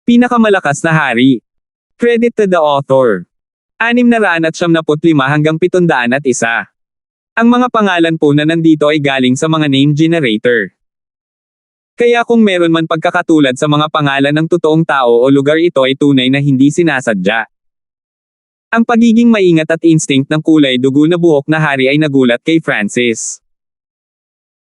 Pinakamalakas na hari. Credit to the author. 675 hanggang 701. Ang mga pangalan po na nandito ay galing sa mga name generator. Kaya kung meron man pagkakatulad sa mga pangalan ng totoong tao o lugar, ito ay tunay na hindi sinasadya. Ang pagiging maingat at instinct ng kulay dugo na buhok na hari ay nagulat kay Francis.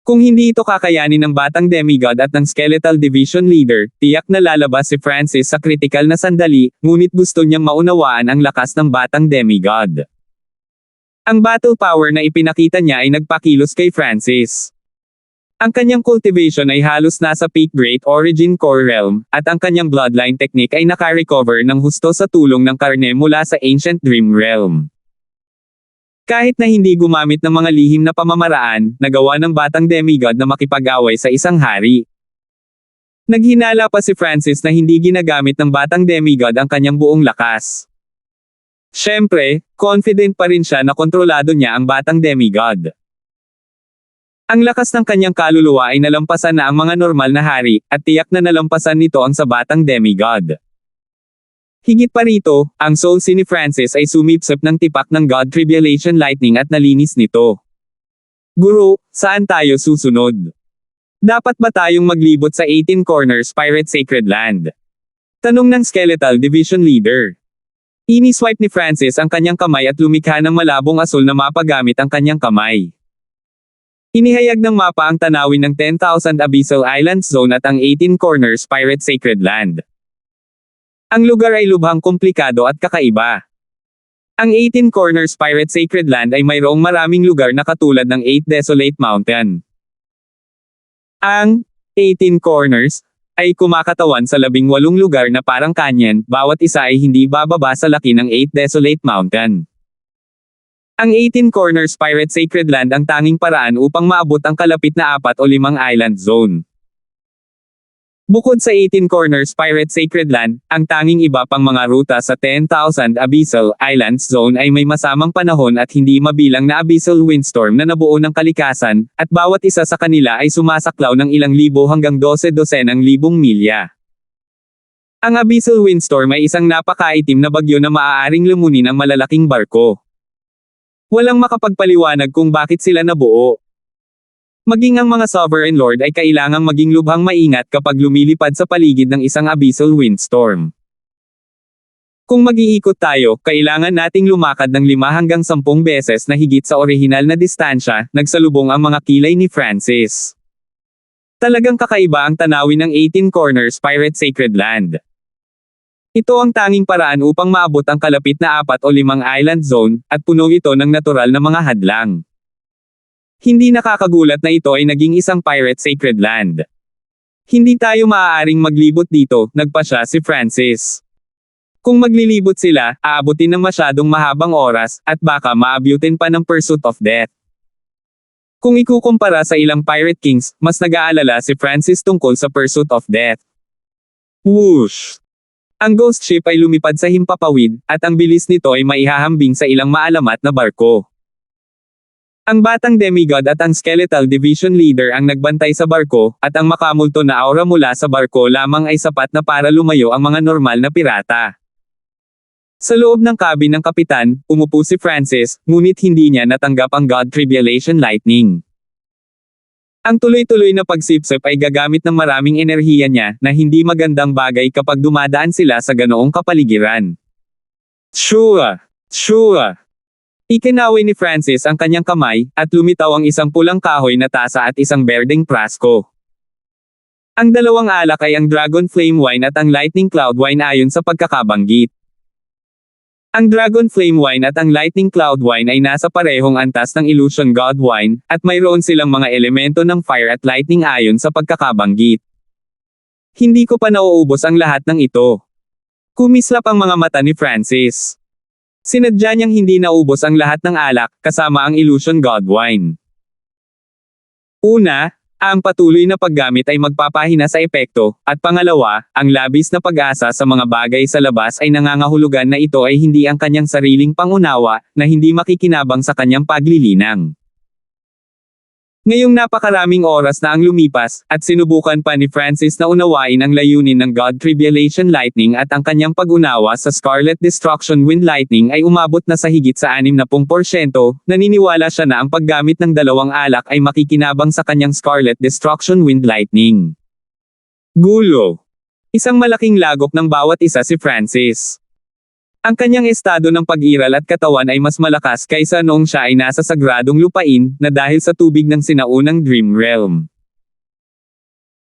Kung hindi ito kakayanin ng batang demigod at ng skeletal division leader, tiyak na lalabas si Francis sa kritikal na sandali, ngunit gusto niyang maunawaan ang lakas ng batang demigod. Ang battle power na ipinakita niya ay nagpakilos kay Francis. Ang kanyang cultivation ay halos nasa peak Great Origin Core Realm, at ang kanyang bloodline technique ay nakarecover ng husto sa tulong ng karne mula sa Ancient Dream Realm. Kahit na hindi gumamit ng mga lihim na pamamaraan, nagawa ng batang demigod na makipag-away sa isang hari. Naghinala pa si Francis na hindi ginagamit ng batang demigod ang kanyang buong lakas. Siyempre, confident pa rin siya na kontrolado niya ang batang demigod. Ang lakas ng kanyang kaluluwa ay nalampasan na ang mga normal na hari, at tiyak na nalampasan nito ang sa batang demigod. Higit pa rito, ang soul ni Francis ay sumipsip ng tipak ng God Tribulation Lightning at nalinis nito. Guro, saan tayo susunod? Dapat ba tayong maglibot sa 18 Corners Pirate Sacred Land? Tanong ng Skeletal Division Leader. Ini-swipe ni Francis ang kanyang kamay at lumikha ng malabong asul na mapa gamit ang kanyang kamay. Inihayag ng mapa ang tanawin ng 10,000 Abyssal Islands Zone at ang 18 Corners Pirate Sacred Land. Ang lugar ay lubhang komplikado at kakaiba. Ang 18 Corners Pirate Sacred Land ay mayroong maraming lugar na katulad ng 8 Desolate Mountain. Ang 18 Corners ay kumakatawan sa 18 lugar na parang canyon, bawat isa ay hindi bababa sa laki ng 8 Desolate Mountain. Ang 18 Corners Pirate Sacred Land ang tanging paraan upang maabot ang kalapit na 4 o 5 island zone. Bukod sa 18 Corners Pirate Sacred Land, ang tanging iba pang mga ruta sa 10,000 Abyssal Islands Zone ay may masamang panahon at hindi mabilang na Abyssal Windstorm na nabuo ng kalikasan, at bawat isa sa kanila ay sumasaklaw ng ilang libo hanggang 12-dosenang libong milya. Ang Abyssal Windstorm ay isang napakaitim na bagyo na maaaring lumunin ang malalaking barko. Walang makapagpaliwanag kung bakit sila nabuo. Maging ang mga Sovereign Lord ay kailangang maging lubhang maingat kapag lumilipad sa paligid ng isang Abyssal Windstorm. Kung mag-iikot tayo, kailangan nating lumakad ng 5 hanggang 10 beses na higit sa orihinal na distansya, nagsalubong ang mga kilay ni Francis. Talagang kakaiba ang tanawin ng 18 Corners Pirate Sacred Land. Ito ang tanging paraan upang maabot ang kalapit na 4 o 5 island zone, at puno ito ng natural na mga hadlang. Hindi nakakagulat na ito ay naging isang Pirate Sacred Land. Hindi tayo maaaring maglibot dito, nagpasya si Francis. Kung maglilibot sila, aabutin ng masyadong mahabang oras, at baka maabutin pa ng Pursuit of Death. Kung ikukumpara sa ilang Pirate Kings, mas nag-aalala si Francis tungkol sa Pursuit of Death. Whoosh! Ang ghost ship ay lumipad sa himpapawid, at ang bilis nito ay maihahambing sa ilang maalamat na barko. Ang batang demigod at ang skeletal division leader ang nagbantay sa barko, at ang makamulto na aura mula sa barko lamang ay sapat na para lumayo ang mga normal na pirata. Sa loob ng cabin ng kapitan, umupo si Francis, ngunit hindi niya natanggap ang God Tribulation Lightning. Ang tuloy-tuloy na pagsipsip ay gagamit ng maraming enerhiya niya, na hindi magandang bagay kapag dumadaan sila sa ganoong kapaligiran. Shua! Shua! Ikinaway ni Francis ang kanyang kamay, at lumitaw ang isang pulang kahoy na tasa at isang berdeng prasko. Ang dalawang alak ay ang Dragon Flame Wine at ang Lightning Cloud Wine ayon sa pagkakabanggit. Ang Dragon Flame Wine at ang Lightning Cloud Wine ay nasa parehong antas ng Illusion God Wine, at mayroon silang mga elemento ng fire at lightning ayon sa pagkakabanggit. Hindi ko pa nauubos ang lahat ng ito. Kumislap ang mga mata ni Francis. Sinadya niyang hindi naubos ang lahat ng alak, kasama ang Illusion God Wine. Una, ang patuloy na paggamit ay magpapahina sa epekto, at pangalawa, ang labis na pag-asa sa mga bagay sa labas ay nangangahulugan na ito ay hindi ang kanyang sariling pangunawa, na hindi makikinabang sa kanyang paglilinang. Ngayong napakaraming oras na ang lumipas, at sinubukan pa ni Francis na unawain ang layunin ng God Tribulation Lightning at ang kanyang pag-unawa sa Scarlet Destruction Wind Lightning ay umabot na sa higit sa 60%, naniniwala siya na ang paggamit ng dalawang alak ay makikinabang sa kanyang Scarlet Destruction Wind Lightning. Gulo. Isang malaking lagok ng bawat isa si Francis. Ang kanyang estado ng pag-iral at katawan ay mas malakas kaysa noong siya ay nasa sagradong lupain, na dahil sa tubig ng sinaunang Dream Realm.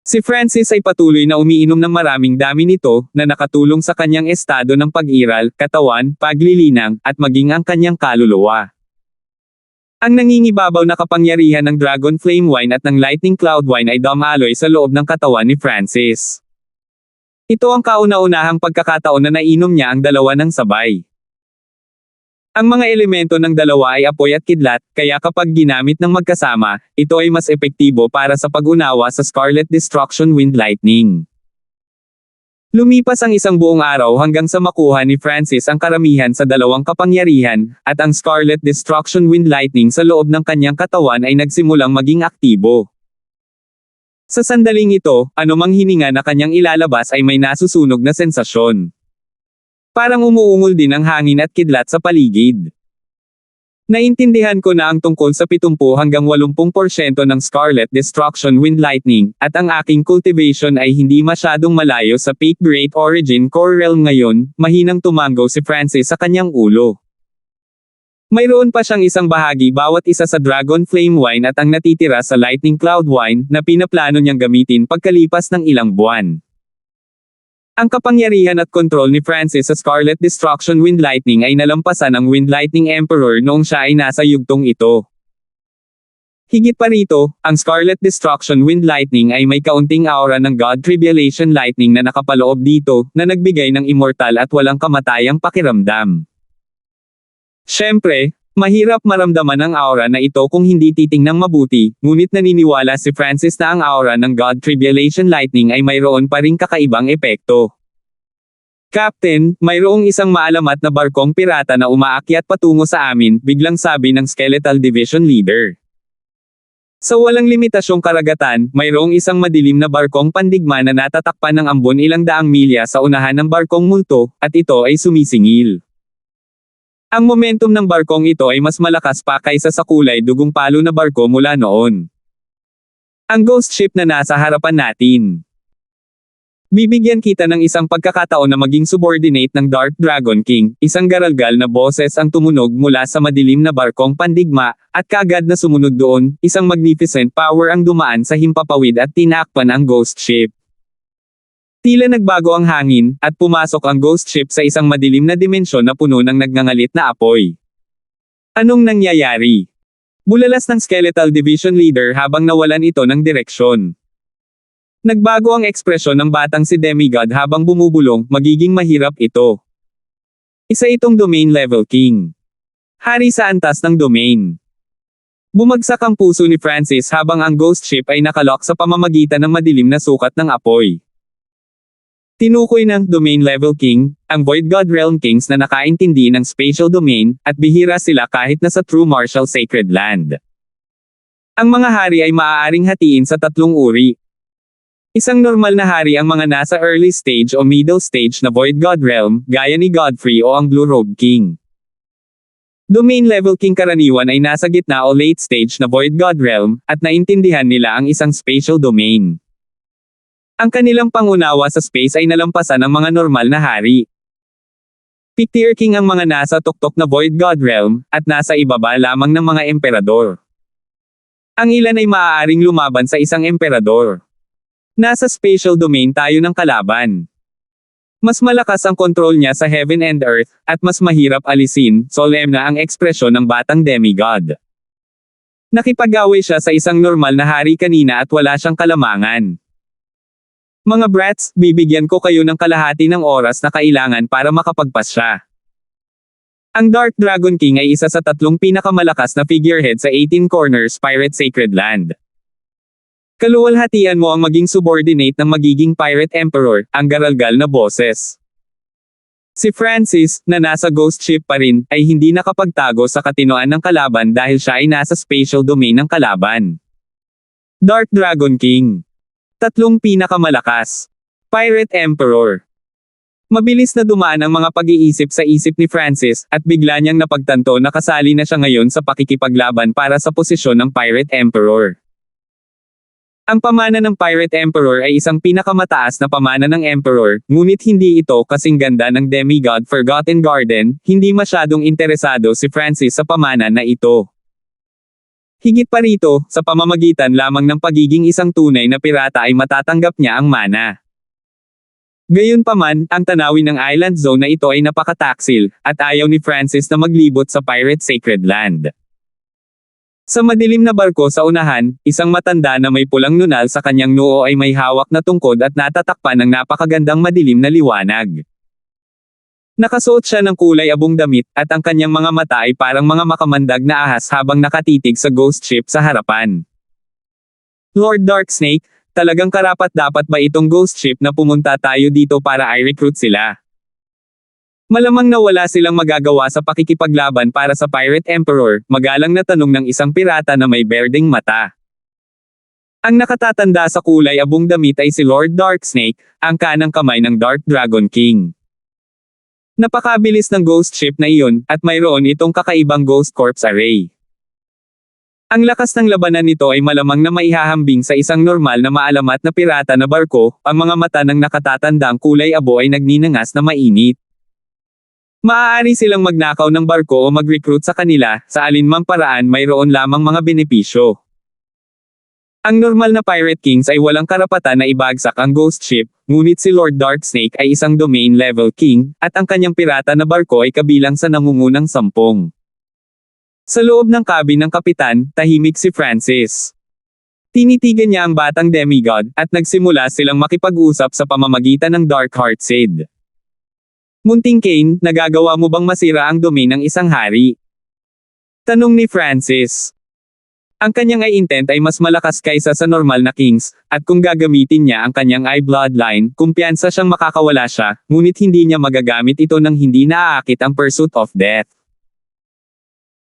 Si Francis ay patuloy na umiinom ng maraming dami nito, na nakatulong sa kanyang estado ng pag-iral, katawan, paglilinang, at maging ang kanyang kaluluwa. Ang nangingibabaw na kapangyarihan ng Dragon Flame Wine at ng Lightning Cloud Wine ay dumaloy sa loob ng katawan ni Francis. Ito ang kauna-unahang pagkakataon na nainom niya ang dalawa ng sabay. Ang mga elemento ng dalawa ay apoy at kidlat, kaya kapag ginamit ng magkasama, ito ay mas epektibo para sa pag-unawa sa Scarlet Destruction Wind Lightning. Lumipas ang isang buong araw hanggang sa makuha ni Francis ang karamihan sa dalawang kapangyarihan, at ang Scarlet Destruction Wind Lightning sa loob ng kanyang katawan ay nagsimulang maging aktibo. Sa sandaling ito, anumang hininga na kanyang ilalabas ay may nasusunog na sensasyon. Parang umuungol din ang hangin at kidlat sa paligid. Naintindihan ko na ang tungkol sa 70 hanggang 80% ng Scarlet Destruction Wind Lightning, at ang aking cultivation ay hindi masyadong malayo sa Peak Great Origin Core Realm ngayon, mahinang tumango si Francis sa kanyang ulo. Mayroon pa siyang isang bahagi bawat isa sa Dragon Flame Wine at ang natitira sa Lightning Cloud Wine, na pinaplano niyang gamitin pagkalipas ng ilang buwan. Ang kapangyarihan at kontrol ni Francis sa Scarlet Destruction Wind Lightning ay nalampasan ang Wind Lightning Emperor noong siya ay nasa yugtong ito. Higit pa rito, ang Scarlet Destruction Wind Lightning ay may kaunting aura ng God Tribulation Lightning na nakapaloob dito, na nagbigay ng immortal at walang kamatayang pakiramdam. Siyempre, mahirap maramdaman ang aura na ito kung hindi titingnang mabuti, ngunit naniniwala si Francis na ang aura ng God Tribulation Lightning ay mayroon pa ring kakaibang epekto. Captain, mayroong isang maalamat na barkong pirata na umaakyat patungo sa amin, biglang sabi ng Skeletal Division Leader. Sa walang limitasyong karagatan, mayroong isang madilim na barkong pandigma na natatakpan ng ambon ilang daang milya sa unahan ng barkong multo, at ito ay sumisingil. Ang momentum ng barkong ito ay mas malakas pa kaysa sa kulay dugong palo na barko mula noon. Ang ghost ship na nasa harapan natin. Bibigyan kita ng isang pagkakataon na maging subordinate ng Dark Dragon King, isang garalgal na boses ang tumunog mula sa madilim na barkong pandigma, at kaagad na sumunod doon, isang magnificent power ang dumaan sa himpapawid at tinakpan ang ghost ship. Tila nagbago ang hangin, at pumasok ang ghost ship sa isang madilim na dimensyon na puno ng nagngangalit na apoy. Anong nangyayari? Bulalas ng Skeletal Division Leader habang nawalan ito ng direksyon. Nagbago ang ekspresyon ng batang si Demigod habang bumubulong, magiging mahirap ito. Isa itong Domain Level King. Hari sa antas ng domain. Bumagsak ang puso ni Francis habang ang ghost ship ay nakalock sa pamamagitan ng madilim na sukat ng apoy. Tinukoy ng Domain Level King, ang Void God Realm Kings na nakaintindi ng spatial domain, at bihira sila kahit na sa True Martial Sacred Land. Ang mga hari ay maaaring hatiin sa tatlong uri. Isang normal na hari ang mga nasa early stage o middle stage na Void God Realm, gaya ni Godfrey o ang Blue Robe King. Domain Level King karaniwan ay nasa gitna o late stage na Void God Realm, at naintindihan nila ang isang spatial domain. Ang kanilang pangunawa sa space ay nalampasan ng mga normal na hari. Peak Tier King ang mga nasa tuktok na Void God Realm, at nasa ibaba lamang ng mga emperador. Ang ilan ay maaaring lumaban sa isang emperador. Nasa spatial domain tayo ng kalaban. Mas malakas ang kontrol niya sa heaven and earth, at mas mahirap alisin, solemn na ang ekspresyon ng batang demigod. Nakipag-away siya sa isang normal na hari kanina at wala siyang kalamangan. Mga brats, bibigyan ko kayo ng kalahati ng oras na kailangan para makapagpas siya. Ang Dark Dragon King ay isa sa tatlong pinakamalakas na figurehead sa 18 Corners Pirate Sacred Land. Kaluwalhatian mo ang maging subordinate ng magiging Pirate Emperor, ang garalgal na boses. Si Francis, na nasa ghost ship pa rin, ay hindi nakapagtago sa katinoan ng kalaban dahil siya ay nasa spatial domain ng kalaban. Dark Dragon King. Tatlong pinakamalakas. Pirate Emperor. Mabilis na dumaan ang mga pag-iisip sa isip ni Francis, at bigla niyang napagtanto na kasali na siya ngayon sa pakikipaglaban para sa posisyon ng Pirate Emperor. Ang pamana ng Pirate Emperor ay isang pinakamataas na pamana ng Emperor, ngunit hindi ito kasing ganda ng Demigod Forgotten Garden, hindi masyadong interesado si Francis sa pamana na ito. Higit pa rito, sa pamamagitan lamang ng pagiging isang tunay na pirata ay matatanggap niya ang mana. Gayunpaman, ang tanawin ng island zone na ito ay napakataksil, at ayaw ni Francis na maglibot sa Pirate Sacred Land. Sa madilim na barko sa unahan, isang matanda na may pulang nunal sa kanyang noo ay may hawak na tungkod at natatakpan ng napakagandang madilim na liwanag. Nakasuot siya ng kulay abong damit, at ang kanyang mga mata ay parang mga makamandag na ahas habang nakatitig sa ghost ship sa harapan. Lord Darksnake, talagang karapat-dapat ba itong ghost ship na pumunta tayo dito para i-recruit sila? Malamang na wala silang magagawa sa pakikipaglaban para sa Pirate Emperor, magalang na tanong ng isang pirata na may berdeng mata. Ang nakatatanda sa kulay abong damit ay si Lord Darksnake, ang kanang kamay ng Dark Dragon King. Napakabilis ng ghost ship na iyon, at mayroon itong kakaibang ghost corpse array. Ang lakas ng labanan nito ay malamang na maihahambing sa isang normal na maalamat na pirata na barko, ang mga mata ng nakatatandang kulay abo ay nagninangas na mainit. Maaari silang magnakaw ng barko o mag-recruit sa kanila, sa alinmang paraan mayroon lamang mga benepisyo. Ang normal na Pirate Kings ay walang karapatan na ibagsak ang ghost ship, ngunit si Lord Darksnake ay isang domain level king, at ang kanyang pirata na barko ay kabilang sa nangungunang 10. Sa loob ng cabin ng kapitan, tahimik si Francis. Tinitigan niya ang batang demigod, at nagsimula silang makipag-usap sa pamamagitan ng Dark Heart Seed. Munting Kane, nagagawa mo bang masira ang domain ng isang hari? Tanong ni Francis. Ang kanyang eye intent ay mas malakas kaysa sa normal na kings, at kung gagamitin niya ang kanyang eye bloodline, kumpiyansa siyang makakawala siya, ngunit hindi niya magagamit ito nang hindi naaakit ang pursuit of death.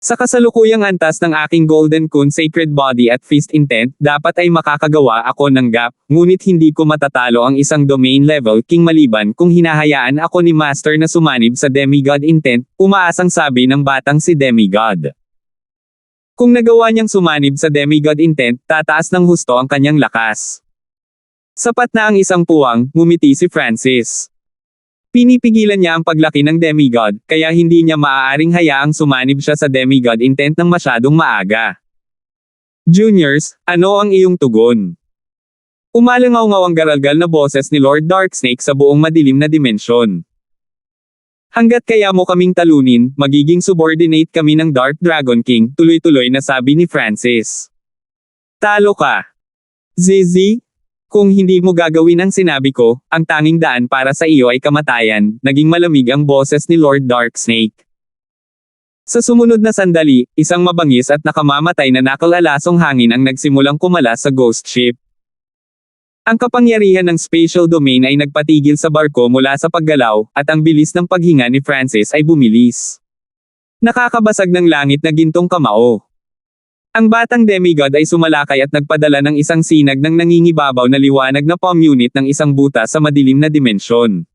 Sa kasalukuyang antas ng aking Golden Kun Sacred Body at Fist Intent, dapat ay makakagawa ako ng gap, ngunit hindi ko matatalo ang isang domain level king maliban kung hinahayaan ako ni Master na sumanib sa Demigod Intent, umaasang sabi ng batang si Demigod. Kung nagawa niyang sumanib sa Demigod Intent, tataas ng husto ang kanyang lakas. Sapat na ang isang puwang, ngumiti si Francis. Pinipigilan niya ang paglaki ng Demigod, kaya hindi niya maaaring hayaang sumanib siya sa Demigod Intent ng masyadong maaga. Juniors, ano ang iyong tugon? Umalangaw-ngaw ang garalgal na boses ni Lord Darksnake sa buong madilim na dimensyon. Hanggat kaya mo kaming talunin, magiging subordinate kami ng Dark Dragon King, tuloy-tuloy na sabi ni Francis. Talo ka. Zizi? Kung hindi mo gagawin ang sinabi ko, ang tanging daan para sa iyo ay kamatayan, naging malamig ang boses ni Lord Darksnake. Sa sumunod na sandali, isang mabangis at nakamamatay na nakalalasong hangin ang nagsimulang kumalas sa ghost ship. Ang kapangyarihan ng spatial domain ay nagpatigil sa barko mula sa paggalaw, at ang bilis ng paghinga ni Francis ay bumilis. Nakakabasag ng langit na gintong kamao. Ang batang demigod ay sumalakay at nagpadala ng isang sinag ng nangingibabaw na liwanag na palm unit ng isang butas sa madilim na dimensyon.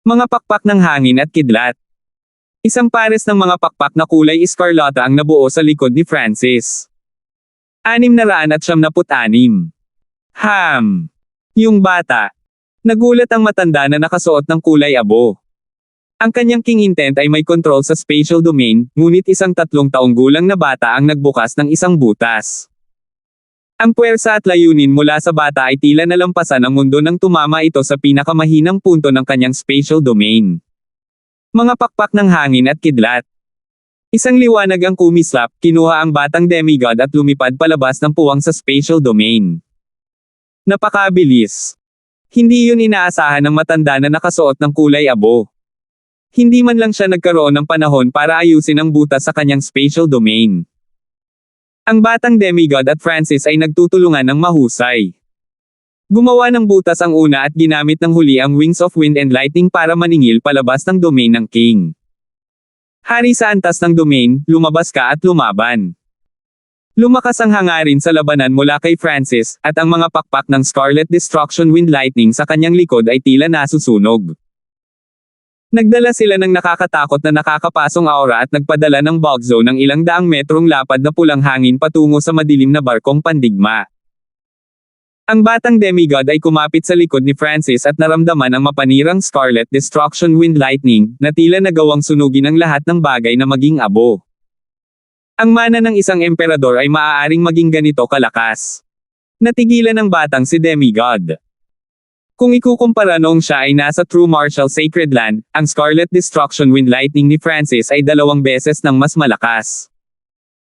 Mga pakpak ng hangin at kidlat. Isang pares ng mga pakpak na kulay escarlata ang nabuo sa likod ni Francis. 696. Yung bata. Nagulat ang matanda na nakasuot ng kulay abo. Ang kanyang king intent ay may control sa spatial domain, ngunit isang 3 taong gulang na bata ang nagbukas ng isang butas. Ang puwersa at layunin mula sa bata ay tila nalampasan ang mundo nang tumama ito sa pinakamahinang punto ng kanyang spatial domain. Mga pakpak ng hangin at kidlat. Isang liwanag ang kumislap, kinuha ang batang demigod at lumipad palabas ng puwang sa spatial domain. Napakabilis. Hindi yun inaasahan ng matanda na nakasuot ng kulay abo. Hindi man lang siya nagkaroon ng panahon para ayusin ang butas sa kanyang spatial domain. Ang batang demigod at Francis ay nagtutulungan ng mahusay. Gumawa ng butas ang una at ginamit ng huli ang Wings of Wind and Lightning para maningil palabas ng domain ng king. Hari sa antas ng domain, lumabas ka at lumaban. Lumakas ang hangarin sa labanan mula kay Francis, at ang mga pakpak ng Scarlet Destruction Wind Lightning sa kanyang likod ay tila nasusunog. Nagdala sila ng nakakatakot na nakakapasong aura at nagpadala ng bulk zone ng ilang daang metrong lapad na pulang hangin patungo sa madilim na barkong pandigma. Ang batang demigod ay kumapit sa likod ni Francis at naramdaman ang mapanirang Scarlet Destruction Wind Lightning, na tila nagawang sunugin ang lahat ng bagay na maging abo. Ang mana ng isang emperador ay maaaring maging ganito kalakas. Natigilan ng batang si demigod. Kung ikukumpara noong siya ay nasa True Martial Sacred Land, ang Scarlet Destruction Wind Lightning ni Francis ay 2 beses ng mas malakas.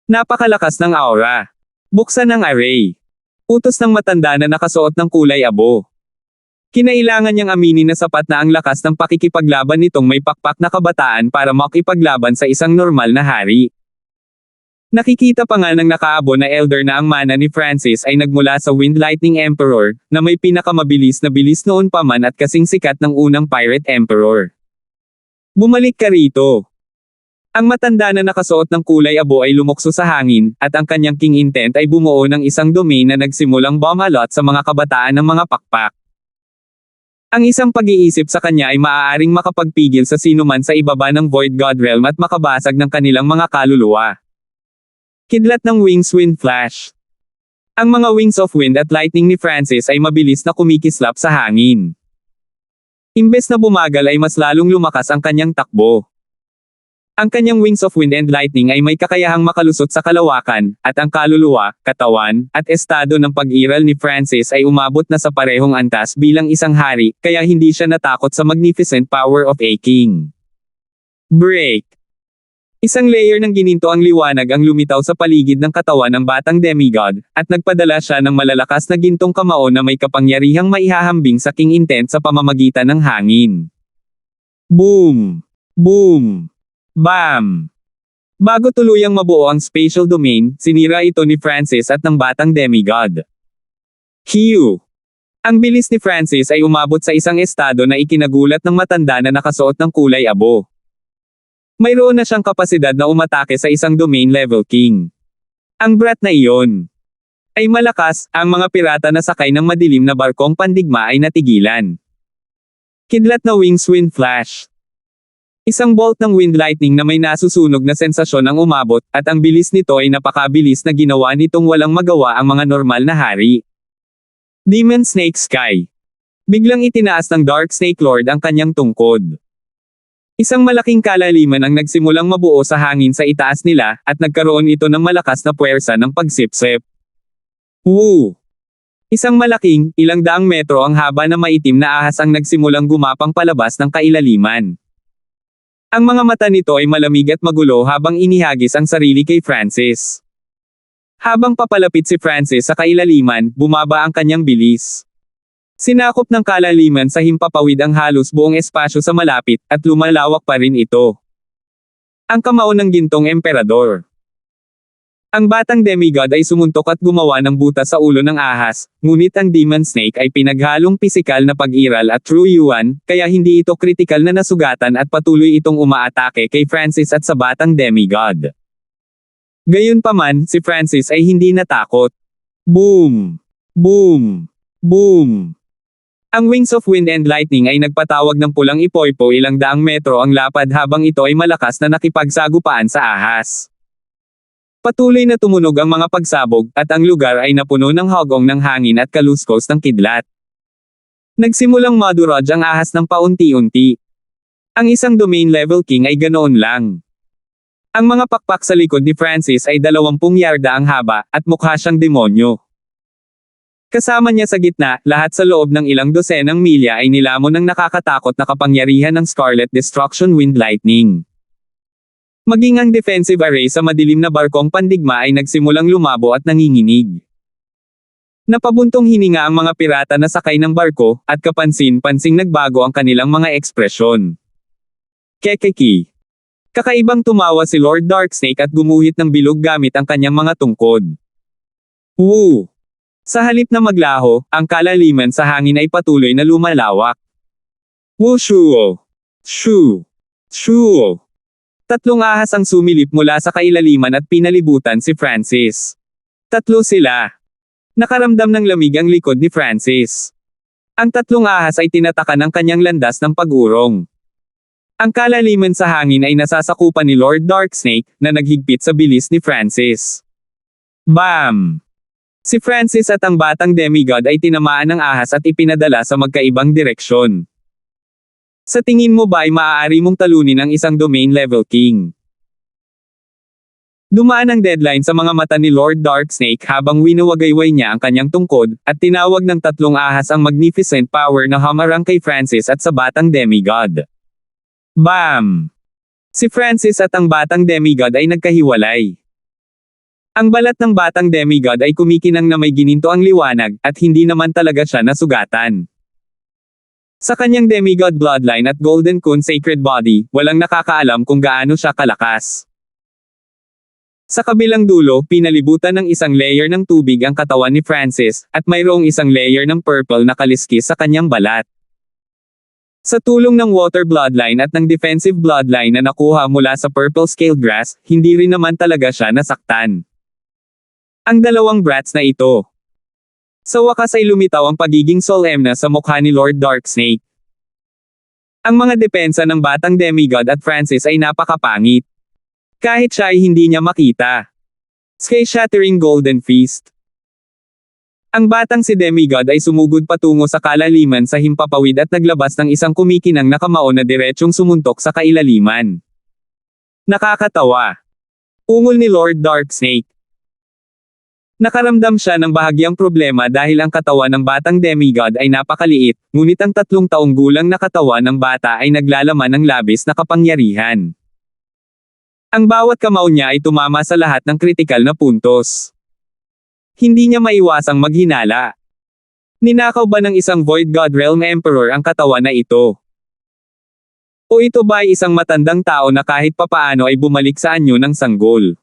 Napakalakas ng aura. Buksan ng array. Utos ng matanda na nakasuot ng kulay abo. Kinailangan niyang aminin na sapat na ang lakas ng pakikipaglaban nitong may pakpak na kabataan para makipaglaban sa isang normal na hari. Nakikita pa nga ng nakaabo na elder na ang mana ni Francis ay nagmula sa Wind Lightning Emperor, na may pinakamabilis na bilis noon pa man at kasing sikat ng unang Pirate Emperor. Bumalik ka rito. Ang matanda na nakasuot ng kulay abo ay lumukso sa hangin, at ang kanyang king intent ay bumuo ng isang domain na nagsimulang bumalot sa mga kabataan ng mga pakpak. Ang isang pag-iisip sa kanya ay maaaring makapagpigil sa sinuman sa ibaba ng Void God Realm at makabasag ng kanilang mga kaluluwa. Kidlat ng Wings Wind Flash. Ang mga Wings of Wind at Lightning ni Francis ay mabilis na kumikislap sa hangin. Imbes na bumagal ay mas lalong lumakas ang kanyang takbo. Ang kanyang Wings of Wind and Lightning ay may kakayahang makalusot sa kalawakan, at ang kaluluwa, katawan, at estado ng pag-iral ni Francis ay umabot na sa parehong antas bilang isang hari, kaya hindi siya natakot sa magnificent power of a king. Break. Isang layer ng gininto ang liwanag ang lumitaw sa paligid ng katawan ng batang demigod, at nagpadala siya ng malalakas na gintong kamao na may kapangyarihang maihahambing sa king intent sa pamamagitan ng hangin. Boom! Boom! Bam! Bago tuluyang mabuo ang spatial domain, sinira ito ni Francis at ng batang demigod. Hiu! Ang bilis ni Francis ay umabot sa isang estado na ikinagulat ng matanda na nakasuot ng kulay abo. Mayroon na siyang kapasidad na umatake sa isang domain level king. Ang brat na iyon ay malakas, ang mga pirata na sakay ng madilim na barkong pandigma ay natigilan. Kidlat na Wings Wind Flash. Isang bolt ng wind lightning na may nasusunog na sensasyon ang umabot, at ang bilis nito ay napakabilis na ginawa nitong walang magawa ang mga normal na hari. Demon Snake Sky. Biglang itinaas ng Dark Snake Lord ang kanyang tungkod. Isang malaking kalaliman ang nagsimulang mabuo sa hangin sa itaas nila, at nagkaroon ito ng malakas na puwersa ng pagsipsip. Woo! Isang malaking, ilang daang metro ang haba na maitim na ahas ang nagsimulang gumapang palabas ng kailaliman. Ang mga mata nito ay malamig at magulo habang inihagis ang sarili kay Francis. Habang papalapit si Francis sa kailaliman, bumaba ang kanyang bilis. Sinakop ng kalaliman sa himpapawid ang halos buong espasyo sa malapit, at lumalawak pa rin ito. Ang kamao ng gintong emperador. Ang batang demigod ay sumuntok at gumawa ng butas sa ulo ng ahas, ngunit ang demon snake ay pinaghalong pisikal na pag-iral at true yuan, kaya hindi ito kritikal na nasugatan at patuloy itong umaatake kay Francis at sa batang demigod. Gayunpaman, si Francis ay hindi natakot. Boom! Boom! Boom! Ang Wings of Wind and Lightning ay nagpatawag ng pulang ipoypo ilang daang metro ang lapad habang ito ay malakas na nakipagsagupaan sa ahas. Patuloy na tumunog ang mga pagsabog, at ang lugar ay napuno ng hagong ng hangin at kaluskos ng kidlat. Nagsimulang maduraj ang ahas ng paunti-unti. Ang isang domain level king ay ganoon lang. Ang mga pakpak sa likod ni Francis ay 20 yarda ang haba, at mukha siyang demonyo. Kasama niya sa gitna, lahat sa loob ng ilang dosenang milya ay nilamon ng nakakatakot na kapangyarihan ng Scarlet Destruction Wind Lightning. Maging ang defensive array sa madilim na barkong pandigma ay nagsimulang lumabo at nanginginig. Napabuntong hininga ang mga pirata na sakay ng barko, at kapansin-pansing nagbago ang kanilang mga ekspresyon. Kekeki. Kakaibang tumawa si Lord Darksnake at gumuhit ng bilog gamit ang kanyang mga tungkod. Woo! Sa halip na maglaho, ang kalaliman sa hangin ay patuloy na lumalawak. Wushuo! Shoo! Shoo! 3 ahas ang sumilip mula sa kailaliman at pinalibutan si Francis. Tatlo sila. Nakaramdam ng lamig ang likod ni Francis. Ang tatlong ahas ay tinataka ng kanyang landas ng pag-urong. Ang kalaliman sa hangin ay nasasakupan ni Lord Darksnake, na naghigpit sa bilis ni Francis. Bam! Si Francis at ang batang demigod ay tinamaan ng ahas at ipinadala sa magkaibang direksyon. Sa tingin mo ba ay maaari mong talunin ang isang domain level king? Dumaan ang deadline sa mga mata ni Lord Darksnake habang winuwagayway niya ang kanyang tungkod, at tinawag ng tatlong ahas ang magnificent power na hamarang kay Francis at sa batang demigod. Bam! Si Francis at ang batang demigod ay nagkahiwalay. Ang balat ng batang demigod ay kumikinang na may gininto ang liwanag, at hindi naman talaga siya nasugatan. Sa kanyang demigod bloodline at Golden Kun sacred body, walang nakakaalam kung gaano siya kalakas. Sa kabilang dulo, pinalibutan ng isang layer ng tubig ang katawan ni Francis, at mayroong isang layer ng purple na kaliskis sa kanyang balat. Sa tulong ng water bloodline at ng defensive bloodline na nakuha mula sa purple scaled grass, hindi rin naman talaga siya nasaktan. Ang dalawang brats na ito. Sa wakas ay lumitaw ang pagiging solemna sa mukha ni Lord Darksnake. Ang mga depensa ng batang demigod at Francis ay napakapangit. Kahit siya ay hindi niya makita. Sky-shattering golden fist. Ang batang si demigod ay sumugod patungo sa kalaliman sa himpapawid at naglabas ng isang kumikinang na kamao na diretsyong sumuntok sa kailaliman. Nakakatawa. Ungol ni Lord Darksnake. Nakaramdam siya ng bahagyang problema dahil ang katawan ng batang demigod ay napakaliit, ngunit ang 3 taong gulang na katawan ng bata ay naglalaman ng labis na kapangyarihan. Ang bawat kamao niya ay tumama sa lahat ng kritikal na puntos. Hindi niya maiwasang maghinala. Ninakaw ba ng isang Void God Realm Emperor ang katawan na ito? O ito ba ay isang matandang tao na kahit papaano ay bumalik sa anyo ng sanggol?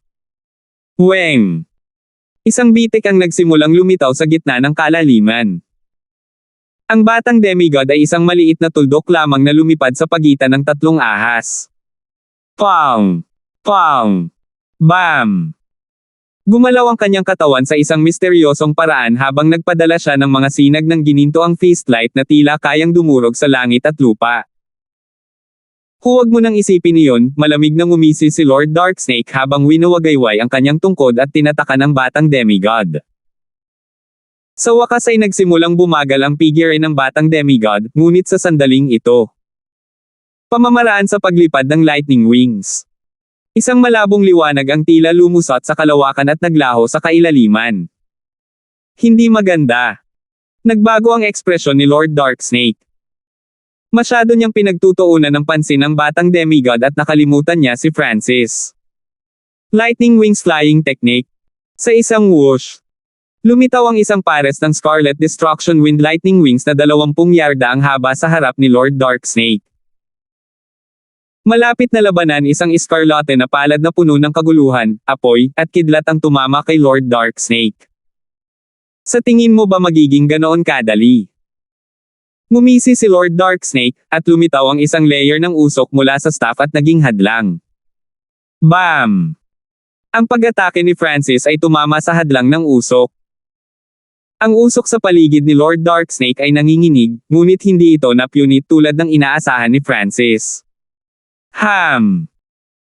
Weng! Isang bitik ang nagsimulang lumitaw sa gitna ng kalaliman. Ang batang demigod ay isang maliit na tuldok lamang na lumipad sa pagitan ng 3 ahas. Pang! Pang! Bam! Gumalaw ang kanyang katawan sa isang misteryosong paraan habang nagpadala siya ng mga sinag ng ginintoang fistlight na tila kayang dumurog sa langit at lupa. Huwag mo nang isipin iyon, malamig na ngumisi si Lord Darksnake habang winuwagayway ang kanyang tungkod at tinataka ng batang demigod. Sa wakas ay nagsimulang bumagal ang figure ng batang demigod, ngunit sa sandaling ito. Pamamaraan sa paglipad ng lightning wings. Isang malabong liwanag ang tila lumusot sa kalawakan at naglaho sa kailaliman. Hindi maganda. Nagbago ang ekspresyon ni Lord Darksnake. Masyado niyang pinagtutuunan ng pansin ang batang demigod at nakalimutan niya si Francis. Lightning Wings Flying Technique. Sa isang whoosh, lumitaw ang isang pares ng Scarlet Destruction Wind Lightning Wings na 20 yarda ang haba sa harap ni Lord Darksnake. Malapit na labanan isang eskarlate na palad na puno ng kaguluhan, apoy, at kidlat ang tumama kay Lord Darksnake. Sa tingin mo ba magiging ganoon kadali? Ngumisi si Lord Darksnake, at lumitaw ang isang layer ng usok mula sa staff at naging hadlang. Bam! Ang pag-atake ni Francis ay tumama sa hadlang ng usok. Ang usok sa paligid ni Lord Darksnake ay nanginginig, ngunit hindi ito napunit tulad ng inaasahan ni Francis.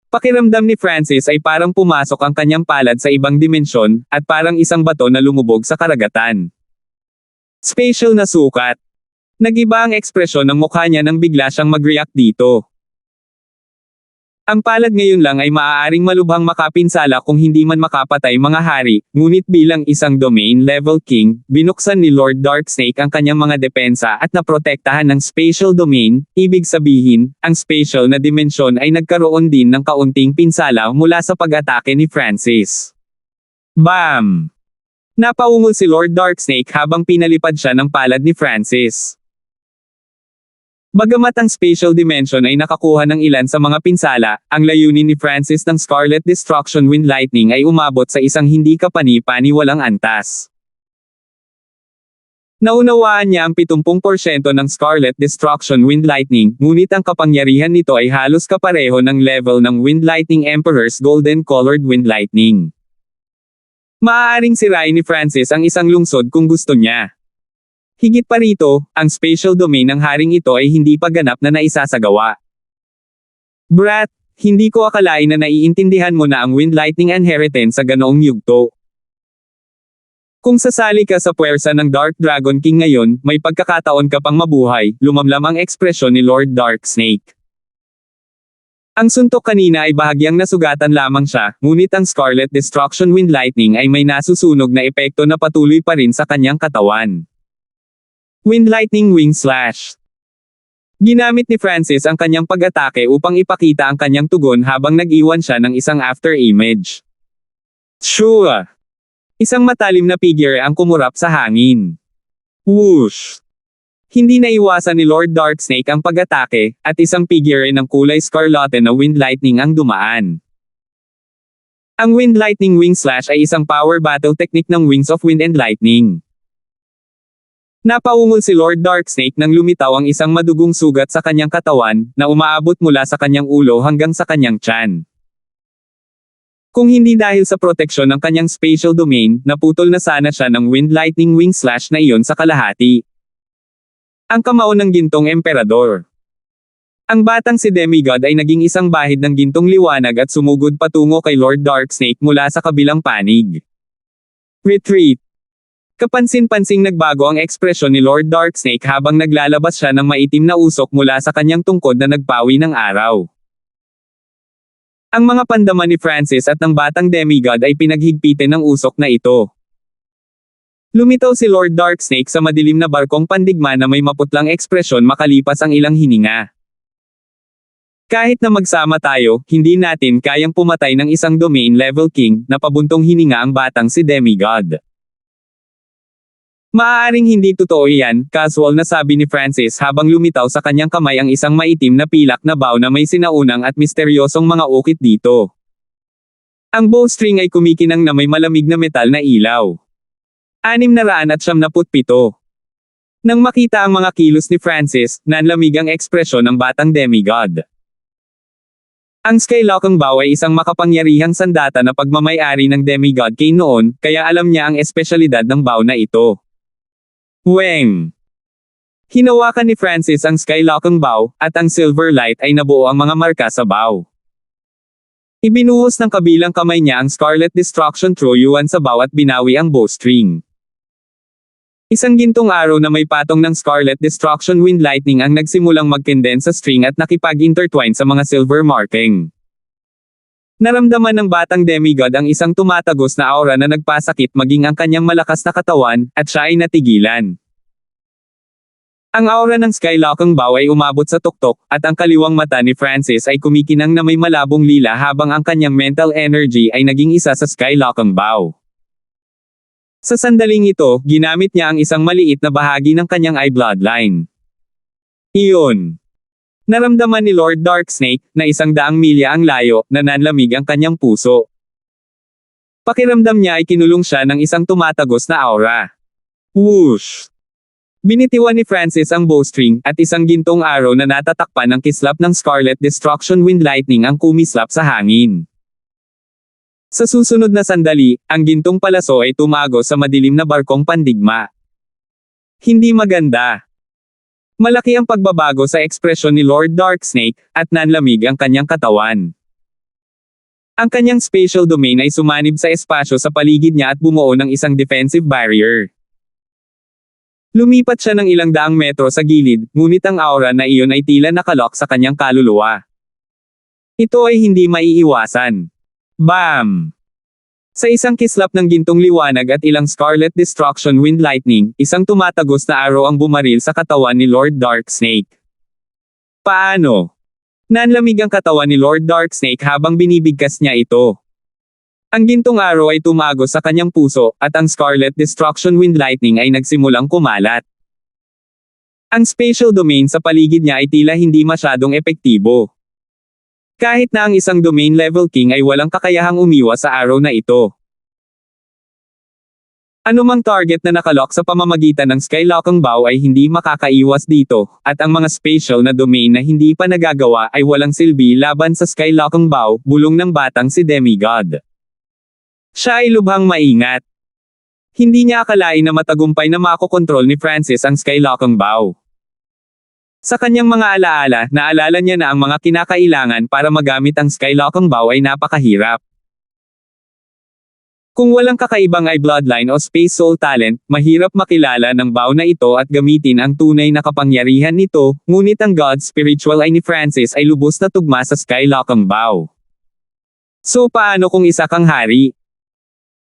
Pakiramdam ni Francis ay parang pumasok ang kanyang palad sa ibang dimensyon, at parang isang bato na lumubog sa karagatan. Spatial na sukat. Nag-iba ang ekspresyon ng mukha niya nang bigla siyang mag-react dito. Ang palad ngayon lang ay maaaring malubhang makapinsala kung hindi man makapatay mga hari, ngunit bilang isang domain level king, binuksan ni Lord Darksnake ang kanyang mga depensa at naprotektahan ng spatial domain, ibig sabihin, ang spatial na dimensyon ay nagkaroon din ng kaunting pinsala mula sa pag-atake ni Francis. Bam! Napaungol si Lord Darksnake habang pinalipad siya ng palad ni Francis. Bagamat ang spatial dimension ay nakakuha ng ilan sa mga pinsala, ang layunin ni Francis ng Scarlet Destruction Wind Lightning ay umabot sa isang hindi kapani-paniwalang antas. Naunawaan niya ang 70% ng Scarlet Destruction Wind Lightning, ngunit ang kapangyarihan nito ay halos kapareho ng level ng Wind Lightning Emperor's Golden Colored Wind Lightning. Maaaring sirain ni Francis ang isang lungsod kung gusto niya. Higit pa rito, ang spatial domain ng haring ito ay hindi pa ganap na naisasagawa. Brat, hindi ko akalain na naiintindihan mo na ang Wind Lightning Inheritance sa ganoong yugto. Kung sasali ka sa puwersa ng Dark Dragon King ngayon, may pagkakataon ka pang mabuhay, lumamlam ang ekspresyon ni Lord Dark Snake. Ang suntok kanina ay bahagyang nasugatan lamang siya, ngunit ang Scarlet Destruction Wind Lightning ay may nasusunog na epekto na patuloy pa rin sa kanyang katawan. Wind Lightning Wing Slash. Ginamit ni Francis ang kanyang pag-atake upang ipakita ang kanyang tugon habang nag-iwan siya ng isang after image. Shua! Isang matalim na figure ang kumurap sa hangin. Whoosh! Hindi naiwasan ni Lord Darksnake ang pag-atake, at isang figure ng kulay scarlate na Wind Lightning ang dumaan. Ang Wind Lightning Wing Slash ay isang power battle technique ng Wings of Wind and Lightning. Napaungol si Lord Darksnake nang lumitaw ang isang madugong sugat sa kanyang katawan, na umaabot mula sa kanyang ulo hanggang sa kanyang tiyan. Kung hindi dahil sa proteksyon ng kanyang spatial domain, naputol na sana siya ng Wind Lightning Wing Slash na iyon sa kalahati. Ang kamao ng gintong emperador. Ang batang si Demigod ay naging isang bahid ng gintong liwanag at sumugod patungo kay Lord Darksnake mula sa kabilang panig. Retreat. Kapansin-pansing nagbago ang ekspresyon ni Lord Darksnake habang naglalabas siya ng maitim na usok mula sa kanyang tungkod na nagpawi ng araw. Ang mga pandaman ni Francis at ng batang demigod ay pinaghigpitin ng usok na ito. Lumitaw si Lord Darksnake sa madilim na barkong pandigma na may maputlang ekspresyon makalipas ang ilang hininga. Kahit na magsama tayo, hindi natin kayang pumatay ng isang domain level king, na pabuntong hininga ang batang si demigod. Maaaring hindi totoo iyan, casual na sabi ni Francis habang lumitaw sa kanyang kamay ang isang maitim na pilak na bow na may sinaunang at misteryosong mga ukit dito. Ang bowstring ay kumikinang na may malamig na metal na ilaw. 697. Nang makita ang mga kilos ni Francis, nanlamig ang ekspresyon ng batang demigod. Ang Skylocking Bow ay isang makapangyarihang sandata na pagmamay-ari ng demigod Kane noon, kaya alam niya ang espesyalidad ng bow na ito. Weng! Hinawakan ni Francis ang Skylocking Bow, at ang Silver Light ay nabuo ang mga marka sa bow. Ibinuhos ng kabilang kamay niya ang Scarlet Destruction True Yuan sa bow at binawi ang bowstring. Isang gintong araw na may patong ng Scarlet Destruction Wind Lightning ang nagsimulang mag-condense sa string at nakipag-intertwine sa mga silver marking. Naramdaman ng batang demigod ang isang tumatagos na aura na nagpasakit maging ang kanyang malakas na katawan, at siya ay natigilan. Ang aura ng Skylocking Bow ay umabot sa tuktok, at ang kaliwang mata ni Francis ay kumikinang na may malabong lila habang ang kanyang mental energy ay naging isa sa Skylocking Bow. Sa sandaling ito, ginamit niya ang isang maliit na bahagi ng kanyang eye bloodline. Iyon. Naramdaman ni Lord Darksnake, na 100 milya ang layo, na nanlamig ang kanyang puso. Pakiramdam niya ay kinulong siya ng isang tumatagos na aura. Whoosh! Binitiwan ni Francis ang bowstring, at isang gintong araw na natatakpan ng kislap ng Scarlet Destruction Wind Lightning ang kumislap sa hangin. Sa susunod na sandali, ang gintong palaso ay tumago sa madilim na barkong pandigma. Hindi maganda. Malaki ang pagbabago sa ekspresyon ni Lord Darksnake, at nanlamig ang kanyang katawan. Ang kanyang spatial domain ay sumanib sa espasyo sa paligid niya at bumuo ng isang defensive barrier. Lumipat siya ng ilang daang metro sa gilid, ngunit ang aura na iyon ay tila nakalock sa kanyang kaluluwa. Ito ay hindi maiiwasan. Bam! Sa isang kislap ng gintong liwanag at ilang Scarlet Destruction Wind Lightning, isang tumatagos na arrow ang bumaril sa katawan ni Lord Darksnake. Paano? Nanlamig ang katawan ni Lord Darksnake habang binibigkas niya ito. Ang gintong arrow ay tumagos sa kanyang puso, at ang Scarlet Destruction Wind Lightning ay nagsimulang kumalat. Ang spatial domain sa paligid niya ay tila hindi masyadong epektibo. Kahit na ang isang domain level king ay walang kakayahang umiwas sa araw na ito. Anumang target na nakalock sa pamamagitan ng Skylocking Bow ay hindi makakaiwas dito, at ang mga spatial na domain na hindi pa nagagawa ay walang silbi laban sa Skylocking Bow, bulong ng batang si Demigod. Siya ay lubhang maingat. Hindi niya akalain na matagumpay na makokontrol ni Francis ang Skylocking Bow. Sa kanyang mga alaala, naalala niya na ang mga kinakailangan para magamit ang Skylocking Bow ay napakahirap. Kung walang kakaibang ay bloodline o space soul talent, mahirap makilala ng bow na ito at gamitin ang tunay na kapangyarihan nito, ngunit ang God spiritual ay ni Francis ay lubos na tugma sa Skylocking Bow. So paano kung isa kang hari?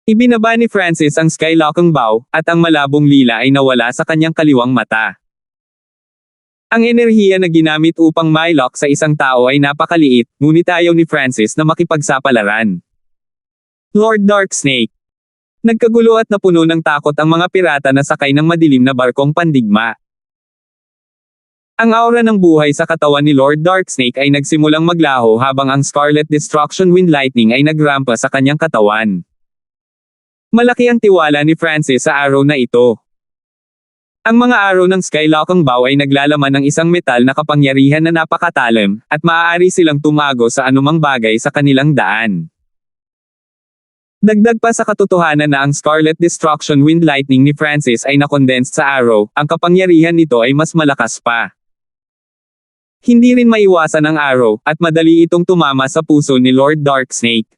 Ibinaba ni Francis ang Skylocking Bow, at ang malabong lila ay nawala sa kanyang kaliwang mata. Ang enerhiya na ginamit upang mailock sa isang tao ay napakaliit, ngunit ayaw ni Francis na makipagsapalaran. Lord Darksnake. Nagkagulo at napuno ng takot ang mga pirata na sakay ng madilim na barkong pandigma. Ang aura ng buhay sa katawan ni Lord Darksnake ay nagsimulang maglaho habang ang Scarlet Destruction Wind Lightning ay nagrampa sa kanyang katawan. Malaki ang tiwala ni Francis sa araw na ito. Ang mga araw ng Skylocking Bow ay naglalaman ng isang metal na kapangyarihan na napakatalim, at maaari silang tumago sa anumang bagay sa kanilang daan. Dagdag pa sa katotohanan na ang Scarlet Destruction Wind Lightning ni Francis ay nakondensed sa araw, ang kapangyarihan nito ay mas malakas pa. Hindi rin maiwasan ang araw, at madali itong tumama sa puso ni Lord Darksnake.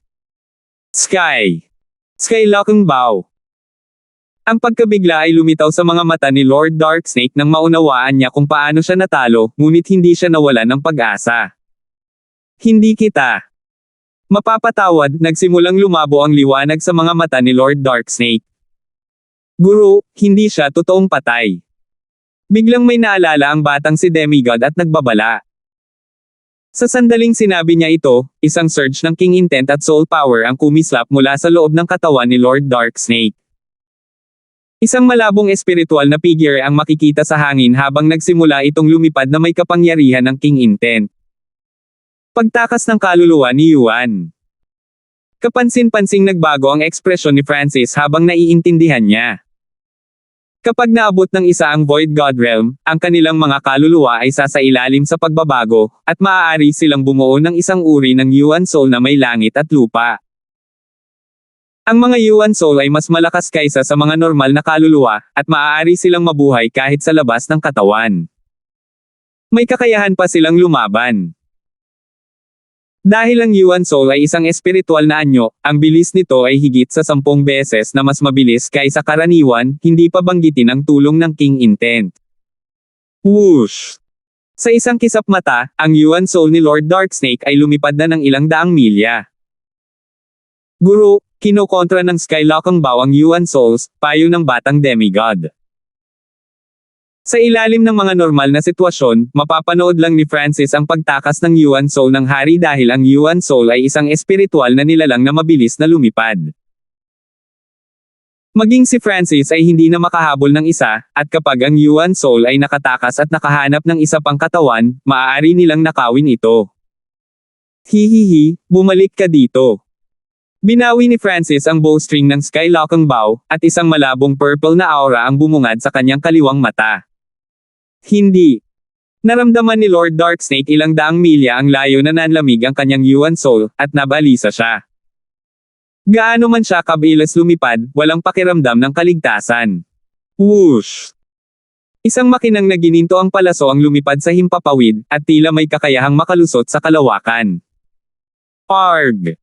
Skylocking Bow. Ang pagkabigla ay lumitaw sa mga mata ni Lord Darksnake nang maunawaan niya kung paano siya natalo, ngunit hindi siya nawalan ng pag-asa. Hindi kita mapapatawad, nagsimulang lumabo ang liwanag sa mga mata ni Lord Darksnake. Guru, hindi siya totoong patay. Biglang may naalala ang batang si Demigod at nagbabala. Sa sandaling sinabi niya ito, isang surge ng King Intent at Soul Power ang kumislap mula sa loob ng katawan ni Lord Darksnake. Isang malabong espiritual na figure ang makikita sa hangin habang nagsimula itong lumipad na may kapangyarihan ng King Intent. Pagtakas ng kaluluwa ni Yuan. Kapansin-pansing nagbago ang ekspresyon ni Francis habang naiintindihan niya. Kapag naabot ng isa ang Void God Realm, ang kanilang mga kaluluwa ay sasailalim sa pagbabago, at maaari silang bumuo ng isang uri ng Yuan Soul na may langit at lupa. Ang mga Yuan Soul ay mas malakas kaysa sa mga normal na kaluluwa, at maaari silang mabuhay kahit sa labas ng katawan. May kakayahan pa silang lumaban. Dahil ang Yuan Soul ay isang espiritual na anyo, ang bilis nito ay higit sa 10 beses na mas mabilis kaysa karaniwan, hindi pa banggitin ang tulong ng King Intent. Whoosh! Sa isang kisap mata, ang Yuan Soul ni Lord Darksnake ay lumipad na ng ilang daang milya. Guru, kinokontra ng Skylocking Bow ang Yuan Souls, payo ng batang demigod. Sa ilalim ng mga normal na sitwasyon, mapapanood lang ni Francis ang pagtakas ng Yuan Soul ng hari dahil ang Yuan Soul ay isang espiritual na nilalang na mabilis na lumipad. Maging si Francis ay hindi na makahabol ng isa, at kapag ang Yuan Soul ay nakatakas at nakahanap ng isa pang katawan, maaari nilang nakawin ito. Hihihi, bumalik ka dito. Binawi ni Francis ang bowstring ng Skylocking Bow, at isang malabong purple na aura ang bumungad sa kanyang kaliwang mata. Hindi. Naramdaman ni Lord Darksnake ilang daang milya ang layo na nanlamig ang kanyang Yuan Soul, at nabalisa siya. Gaano man siya kabilis lumipad, walang pakiramdam ng kaligtasan. Whoosh! Isang makinang na gininto ang palaso ang lumipad sa himpapawid, at tila may kakayahang makalusot sa kalawakan. Arg!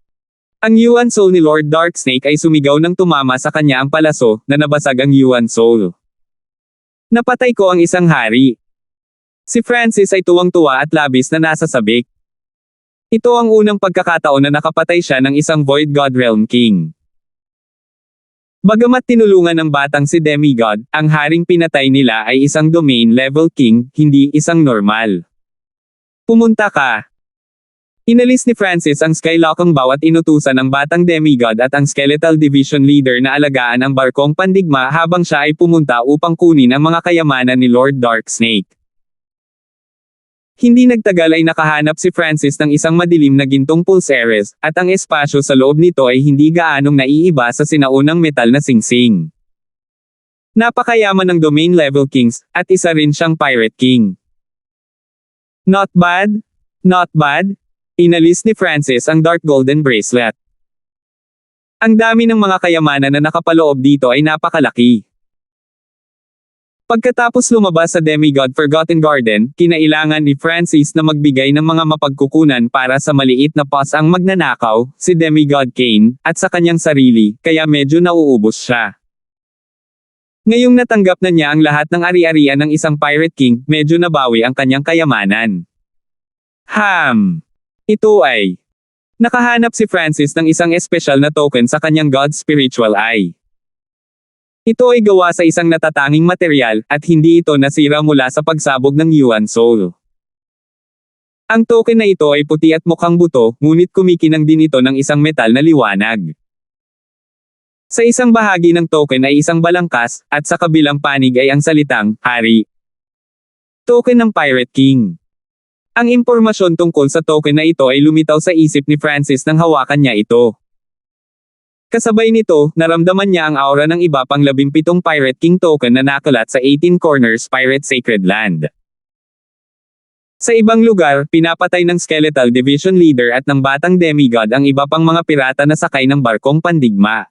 Ang Yuan Soul ni Lord Darksnake ay sumigaw nang tumama sa kanya ang palaso, na nabasag ang Yuan Soul. Napatay ko ang isang hari. Si Francis ay tuwang-tuwa at labis na nasasabik. Ito ang unang pagkakataon na nakapatay siya ng isang Void God Realm King. Bagamat tinulungan ng batang si Demigod, ang haring pinatay nila ay isang Domain Level King, hindi isang normal. Pumunta ka. Inalis ni Francis ang Skylocking Bow at inutusan ang batang demigod at ang Skeletal Division Leader na alagaan ang barkong pandigma habang siya ay pumunta upang kunin ang mga kayamanan ni Lord Darksnake. Hindi nagtagal ay nakahanap si Francis ng isang madilim na gintong pulseres, at ang espasyo sa loob nito ay hindi gaanong naiiba sa sinaunang metal na singsing. Napakayaman ng Domain Level Kings, at isa rin siyang Pirate King. Not bad? Not bad? Inalis ni Francis ang Dark Golden Bracelet. Ang dami ng mga kayamanan na nakapaloob dito ay napakalaki. Pagkatapos lumabas sa Demigod Forgotten Garden, kinailangan ni Francis na magbigay ng mga mapagkukunan para sa maliit na boss ang magnanakaw, si Demigod Cain, at sa kanyang sarili, kaya medyo nauubos siya. Ngayong natanggap na niya ang lahat ng ari-arian ng isang Pirate King, medyo nabawi ang kanyang kayamanan. Ito ay. Nakahanap si Francis ng isang espesyal na token sa kanyang God's Spiritual Eye. Ito ay gawa sa isang natatanging material, at hindi ito nasira mula sa pagsabog ng Yuan Soul. Ang token na ito ay puti at mukhang buto, ngunit kumikinang din ito ng isang metal na liwanag. Sa isang bahagi ng token ay isang balangkas, at sa kabilang panig ay ang salitang, Hari. Token ng Pirate King. Ang impormasyon tungkol sa token na ito ay lumitaw sa isip ni Francis nang hawakan niya ito. Kasabay nito, naramdaman niya ang aura ng iba pang 17 Pirate King token na nakalat sa 18 Corners Pirate Sacred Land. Sa ibang lugar, pinapatay ng Skeletal Division Leader at ng Batang Demigod ang iba pang mga pirata na sakay ng barkong pandigma.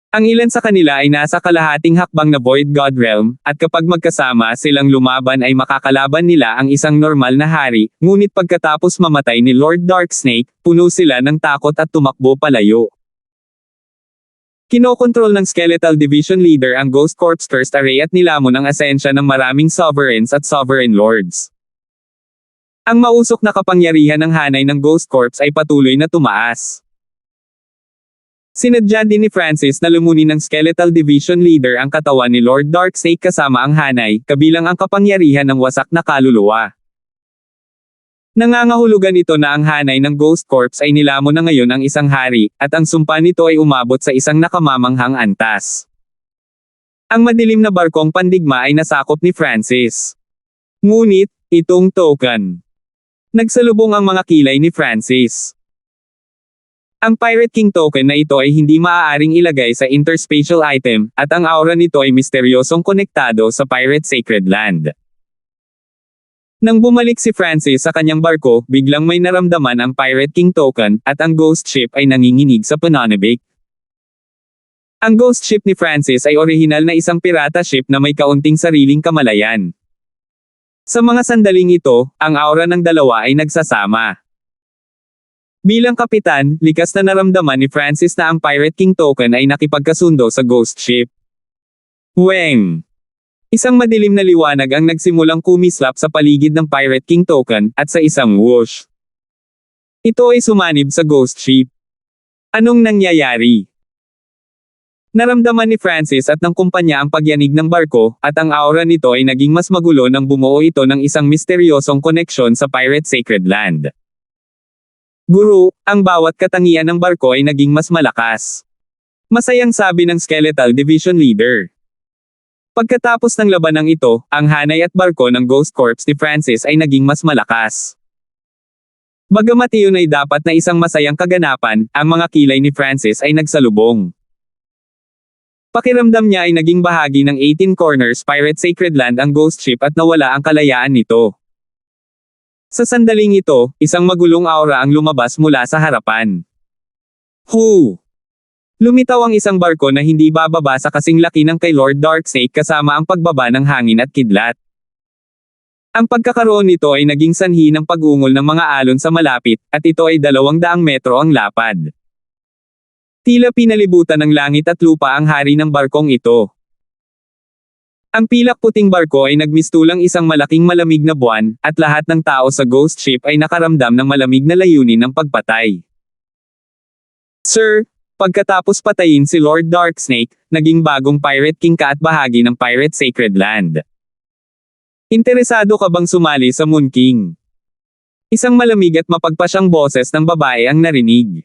Ang ilan sa kanila ay nasa kalahating hakbang na Void God Realm, at kapag magkasama silang lumaban ay makakalaban nila ang isang normal na hari, ngunit pagkatapos mamatay ni Lord Darksnake, puno sila ng takot at tumakbo palayo. Kinokontrol ng Skeletal Division Leader ang Ghost Corps First Array at nilamon ang asensya ng maraming Sovereigns at Sovereign Lords. Ang mausok na kapangyarihan ng hanay ng Ghost Corps ay patuloy na tumaas. Sinadya din ni Francis na lumunin ng Skeletal Division Leader ang katawan ni Lord Darksnake kasama ang hanay, kabilang ang kapangyarihan ng wasak na kaluluwa. Nangangahulugan ito na ang hanay ng Ghost Corps ay nilamon na ngayon ang isang hari, at ang sumpa nito ay umabot sa isang nakamamanghang antas. Ang madilim na barkong pandigma ay nasakop ni Francis. Ngunit, itong token. Nagsalubong ang mga kilay ni Francis. Ang Pirate King token na ito ay hindi maaaring ilagay sa interspatial item, at ang aura nito ay misteryosong konektado sa Pirate Sacred Land. Nang bumalik si Francis sa kanyang barko, biglang may naramdaman ang Pirate King token, at ang ghost ship ay nanginginig sa pananabik. Ang ghost ship ni Francis ay orihinal na isang pirata ship na may kaunting sariling kamalayan. Sa mga sandaling ito, ang aura ng dalawa ay nagsasama. Bilang kapitan, likas na naramdaman ni Francis na ang Pirate King token ay nakipagkasundo sa ghost ship. Weng! Isang madilim na liwanag ang nagsimulang kumislap sa paligid ng Pirate King token, at sa isang whoosh. Ito ay sumanib sa ghost ship. Anong nangyayari? Naramdaman ni Francis at ng kumpanya ang pagyanig ng barko, at ang aura nito ay naging mas magulo nang bumuo ito ng isang misteryosong koneksyon sa Pirate Sacred Land. Guru, ang bawat katangian ng barko ay naging mas malakas. Masayang sabi ng Skeletal Division Leader. Pagkatapos ng labanang ito, ang hanay at barko ng Ghost Corps ni Francis ay naging mas malakas. Bagamat iyon ay dapat na isang masayang kaganapan, ang mga kilay ni Francis ay nagsalubong. Pakiramdam niya ay naging bahagi ng 18 Corners Pirate Sacred Land ang ghost ship at nawala ang kalayaan nito. Sa sandaling ito, isang magulong aura ang lumabas mula sa harapan. Lumitaw ang isang barko na hindi bababa sa kasing laki ng kay Lord Darksnake kasama ang pagbaba ng hangin at kidlat. Ang pagkakaroon nito ay naging sanhi ng pag-ungol ng mga alon sa malapit, at ito ay 200 metro ang lapad. Tila pinalibutan ng langit at lupa ang hari ng barkong ito. Ang pilak puting barko ay nagmistulang isang malaking malamig na buwan, at lahat ng tao sa ghost ship ay nakaramdam ng malamig na layunin ng pagpatay. Sir, pagkatapos patayin si Lord Darksnake, naging bagong Pirate King ka at bahagi ng Pirate Sacred Land. Interesado ka bang sumali sa Moon King? Isang malamig at mapagpasyang boses ng babae ang narinig.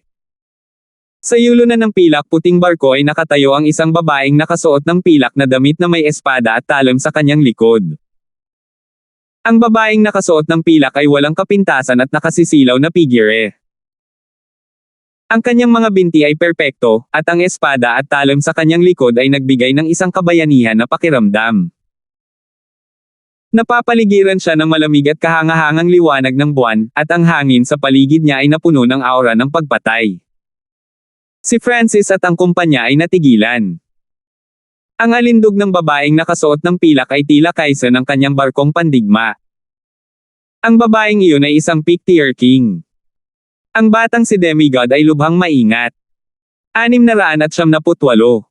Sa yulo na ng pilak puting barko ay nakatayo ang isang babaeng nakasuot ng pilak na damit na may espada at talam sa kanyang likod. Ang babaeng nakasuot ng pilak ay walang kapintasan at nakasisilaw na figure. Ang kanyang mga binti ay perpekto, at ang espada at talam sa kanyang likod ay nagbigay ng isang kabayanihan na pakiramdam. Napapaligiran siya ng malamig at kahangahangang liwanag ng buwan, at ang hangin sa paligid niya ay napuno ng aura ng pagpatay. Si Francis at ang kumpanya ay natigilan. Ang alindog ng babaeng nakasuot ng pilak ay tila kaysa ng kanyang barkong pandigma. Ang babaeng iyon ay isang peak-tier king. Ang batang si Demigod ay lubhang maingat. 678.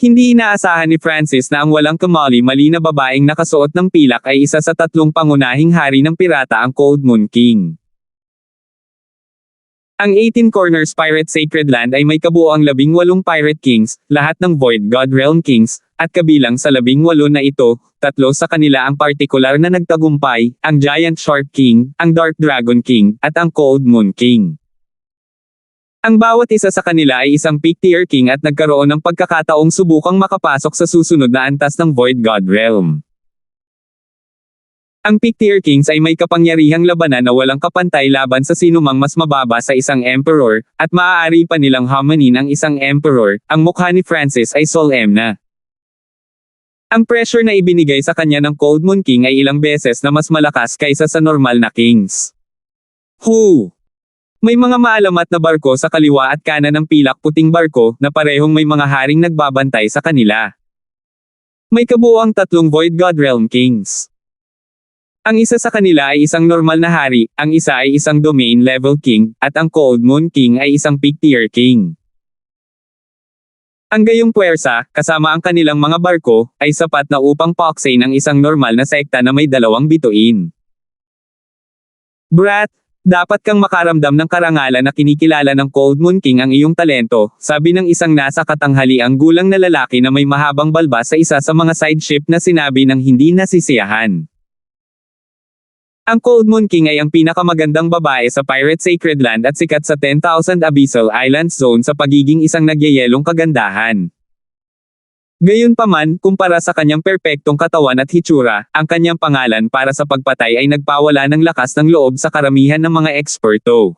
Hindi inaasahan ni Francis na ang walang kamali-mali na babaeng nakasuot ng pilak ay isa sa 3 pangunahing hari ng pirata, ang Cold Moon King. Ang 18 Corners Pirate Sacred Land ay may kabuoang 18 Pirate Kings, lahat ng Void God Realm Kings, at kabilang sa 18 na ito, 3 sa kanila ang partikular na nagtagumpay, ang Giant Shark King, ang Dark Dragon King, at ang Cold Moon King. Ang bawat isa sa kanila ay isang peak-tier king at nagkaroon ng pagkakataong subukang makapasok sa susunod na antas ng Void God Realm. Ang peak-tier kings ay may kapangyarihang labanan na walang kapantay laban sa sinumang mas mababa sa isang emperor, at maaari pa nilang hamanin ang isang emperor. Ang mukha ni Francis ay solemn. Ang pressure na ibinigay sa kanya ng Cold Moon King ay ilang beses na mas malakas kaysa sa normal na kings. May mga maalamat na barko sa kaliwa at kanan ng pilak puting barko, na parehong may mga haring nagbabantay sa kanila. May kabuuang 3 Void God Realm Kings. Ang isa sa kanila ay isang normal na hari, ang isa ay isang domain level king, at ang Cold Moon King ay isang peak-tier king. Ang gayong puwersa, kasama ang kanilang mga barko, ay sapat na upang paksain ang isang normal na sekta na may 2 bituin. Brat, dapat kang makaramdam ng karangalan na kinikilala ng Cold Moon King ang iyong talento, sabi ng isang nasa katanghaliang gulang na lalaki na may mahabang balbas sa isa sa mga side ship na sinabi ng hindi nasisiyahan. Ang Cold Moon King ay ang pinakamagandang babae sa Pirate Sacred Land at sikat sa 10,000 Abyssal Islands Zone sa pagiging isang nagyayelong kagandahan. Gayunpaman, kumpara sa kanyang perpektong katawan at hitsura, ang kanyang pangalan para sa pagpatay ay nagpawala ng lakas ng loob sa karamihan ng mga eksperto.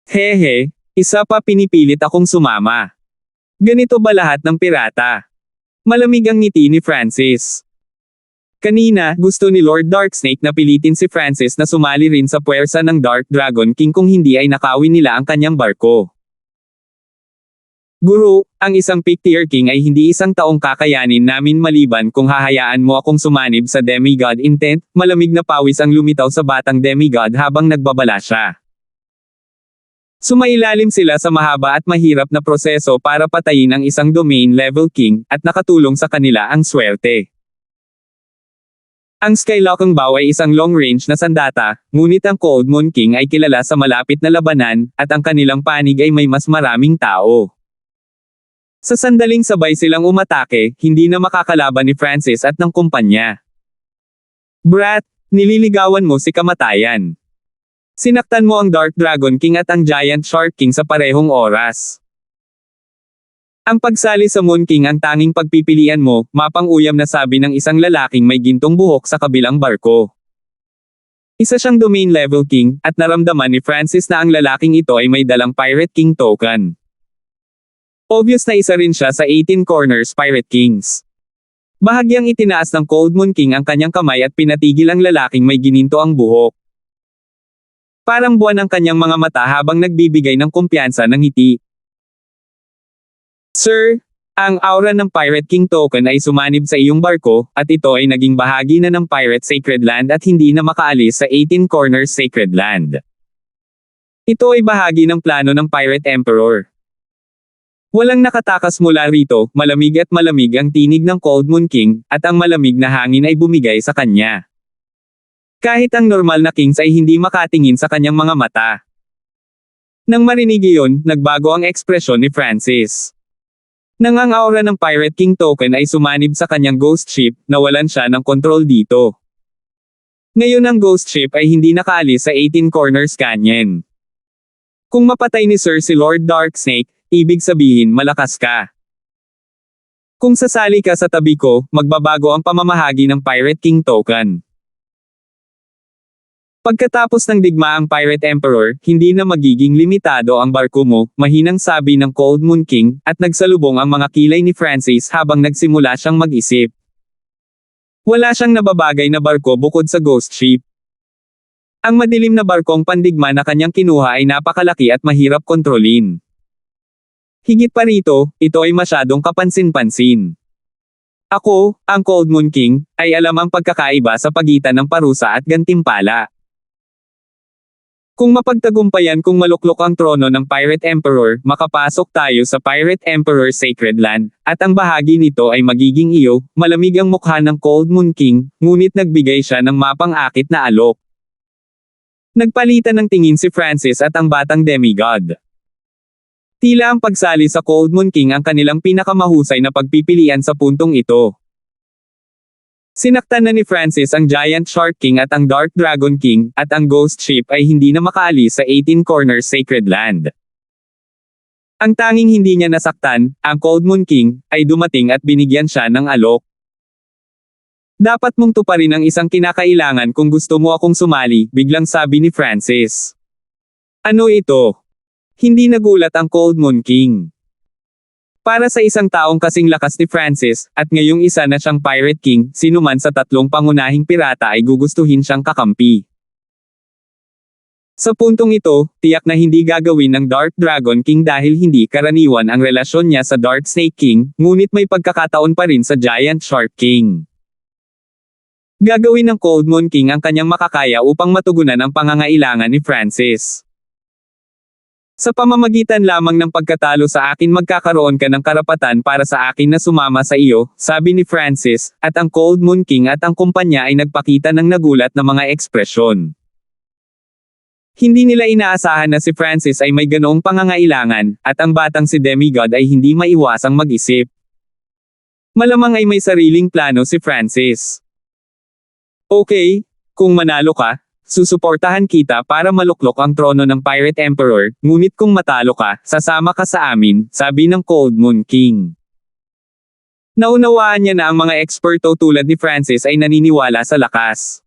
Hehe, isa pa pinipilit akong sumama. Ganito ba lahat ng pirata? Malamig ang ngiti ni Francis. Kanina, gusto ni Lord Darksnake na pilitin si Francis na sumali rin sa puwersa ng Dark Dragon King kung hindi ay nakawin nila ang kanyang barko. Guru, ang isang peak-tier king ay hindi isang taong kakayanin namin maliban kung hahayaan mo akong sumanib sa demigod intent. Malamig na pawis ang lumitaw sa batang demigod habang nagbabala siya. Sumailalim sila sa mahaba at mahirap na proseso para patayin ang isang domain level king, at nakatulong sa kanila ang swerte. Ang Skylocking Bow ay isang long-range na sandata, ngunit ang Cold Moon King ay kilala sa malapit na labanan, at ang kanilang panig ay may mas maraming tao. Sa sandaling sabay silang umatake, hindi na makakalaban ni Francis at ng kumpanya. Brat, nililigawan mo si kamatayan. Sinaktan mo ang Dark Dragon King at ang Giant Shark King sa parehong oras. Ang pagsali sa Moon King ang tanging pagpipilian mo, mapang-uyam na sabi ng isang lalaking may gintong buhok sa kabilang barko. Isa siyang domain level king, at naramdaman ni Francis na ang lalaking ito ay may dalang Pirate King token. Obvious na isa rin siya sa 18 Corners Pirate Kings. Bahagyang itinaas ng Cold Moon King ang kanyang kamay at pinatigil ang lalaking may gininto ang buhok. Parang buwan ang kanyang mga mata habang nagbibigay ng kumpiyansa ng ngiti. Sir, ang aura ng Pirate King token ay sumanib sa iyong barko, at ito ay naging bahagi na ng Pirate Sacred Land at hindi na makaalis sa 18 Corners Sacred Land. Ito ay bahagi ng plano ng Pirate Emperor. Walang nakatakas mula rito, malamig at malamig ang tinig ng Cold Moon King, at ang malamig na hangin ay bumigay sa kanya. Kahit ang normal na kings ay hindi makatingin sa kanyang mga mata. Nang marinig iyon, nagbago ang ekspresyon ni Francis. Nang ang aura ng Pirate King token ay sumanib sa kanyang ghost ship, nawalan siya ng kontrol dito. Ngayon ang ghost ship ay hindi nakaalis sa 18 Corners Canyon. Kung mapatay ni Sir si Lord Darksnake, ibig sabihin malakas ka. Kung sasali ka sa tabi ko, magbabago ang pamamahagi ng Pirate King token. Pagkatapos ng digmaang Pirate Emperor, hindi na magiging limitado ang barko mo, mahinang sabi ng Cold Moon King, at nagsalubong ang mga kilay ni Francis habang nagsimula siyang mag-isip. Wala siyang nababagay na barko bukod sa ghost ship. Ang madilim na barkong pandigma na kanyang kinuha ay napakalaki at mahirap kontrolin. Higit pa rito, ito ay masyadong kapansin-pansin. Ako, ang Cold Moon King, ay alam ang pagkakaiba sa pagitan ng parusa at gantimpala. Kung mapagtagumpayan kung maluklok ang trono ng Pirate Emperor, makapasok tayo sa Pirate Emperor Sacred Land, at ang bahagi nito ay magiging iyo, malamig ang mukha ng Cold Moon King, ngunit nagbigay siya ng mapang-akit na alok. Nagpalitan ng tingin si Francis at ang batang demigod. Tila ang pagsali sa Cold Moon King ang kanilang pinakamahusay na pagpipilian sa puntong ito. Sinaktan na ni Francis ang Giant Shark King at ang Dark Dragon King, at ang Ghost Ship ay hindi na makaalis sa 18 Corners Sacred Land. Ang tanging hindi niya nasaktan, ang Cold Moon King, ay dumating at binigyan siya ng alok. Dapat mong tuparin ang isang kinakailangan kung gusto mo akong sumali, biglang sabi ni Francis. Ano ito? Hindi nagulat ang Cold Moon King. Para sa isang taong kasing lakas ni Francis, at ngayong isa na siyang Pirate King, sino man sa tatlong pangunahing pirata ay gugustuhin siyang kakampi. Sa puntong ito, tiyak na hindi gagawin ng Dark Dragon King dahil hindi karaniwan ang relasyon niya sa Dark Snake King, ngunit may pagkakataon pa rin sa Giant Shark King. Gagawin ng Cold Moon King ang kanyang makakaya upang matugunan ang pangangailangan ni Francis. Sa pamamagitan lamang ng pagkatalo sa akin magkakaroon ka ng karapatan para sa akin na sumama sa iyo, sabi ni Francis, at ang Cold Moon King at ang kumpanya ay nagpakita ng nagulat na mga ekspresyon. Hindi nila inaasahan na si Francis ay may ganoong pangangailangan, at ang batang si Demigod ay hindi maiwasang mag-isip. Malamang ay may sariling plano si Francis. Okay, kung manalo ka, susuportahan kita para maluklok ang trono ng Pirate Emperor, ngunit kung matalo ka, sasama ka sa amin, sabi ng Cold Moon King. Naunawaan niya na ang mga eksperto tulad ni Francis ay naniniwala sa lakas.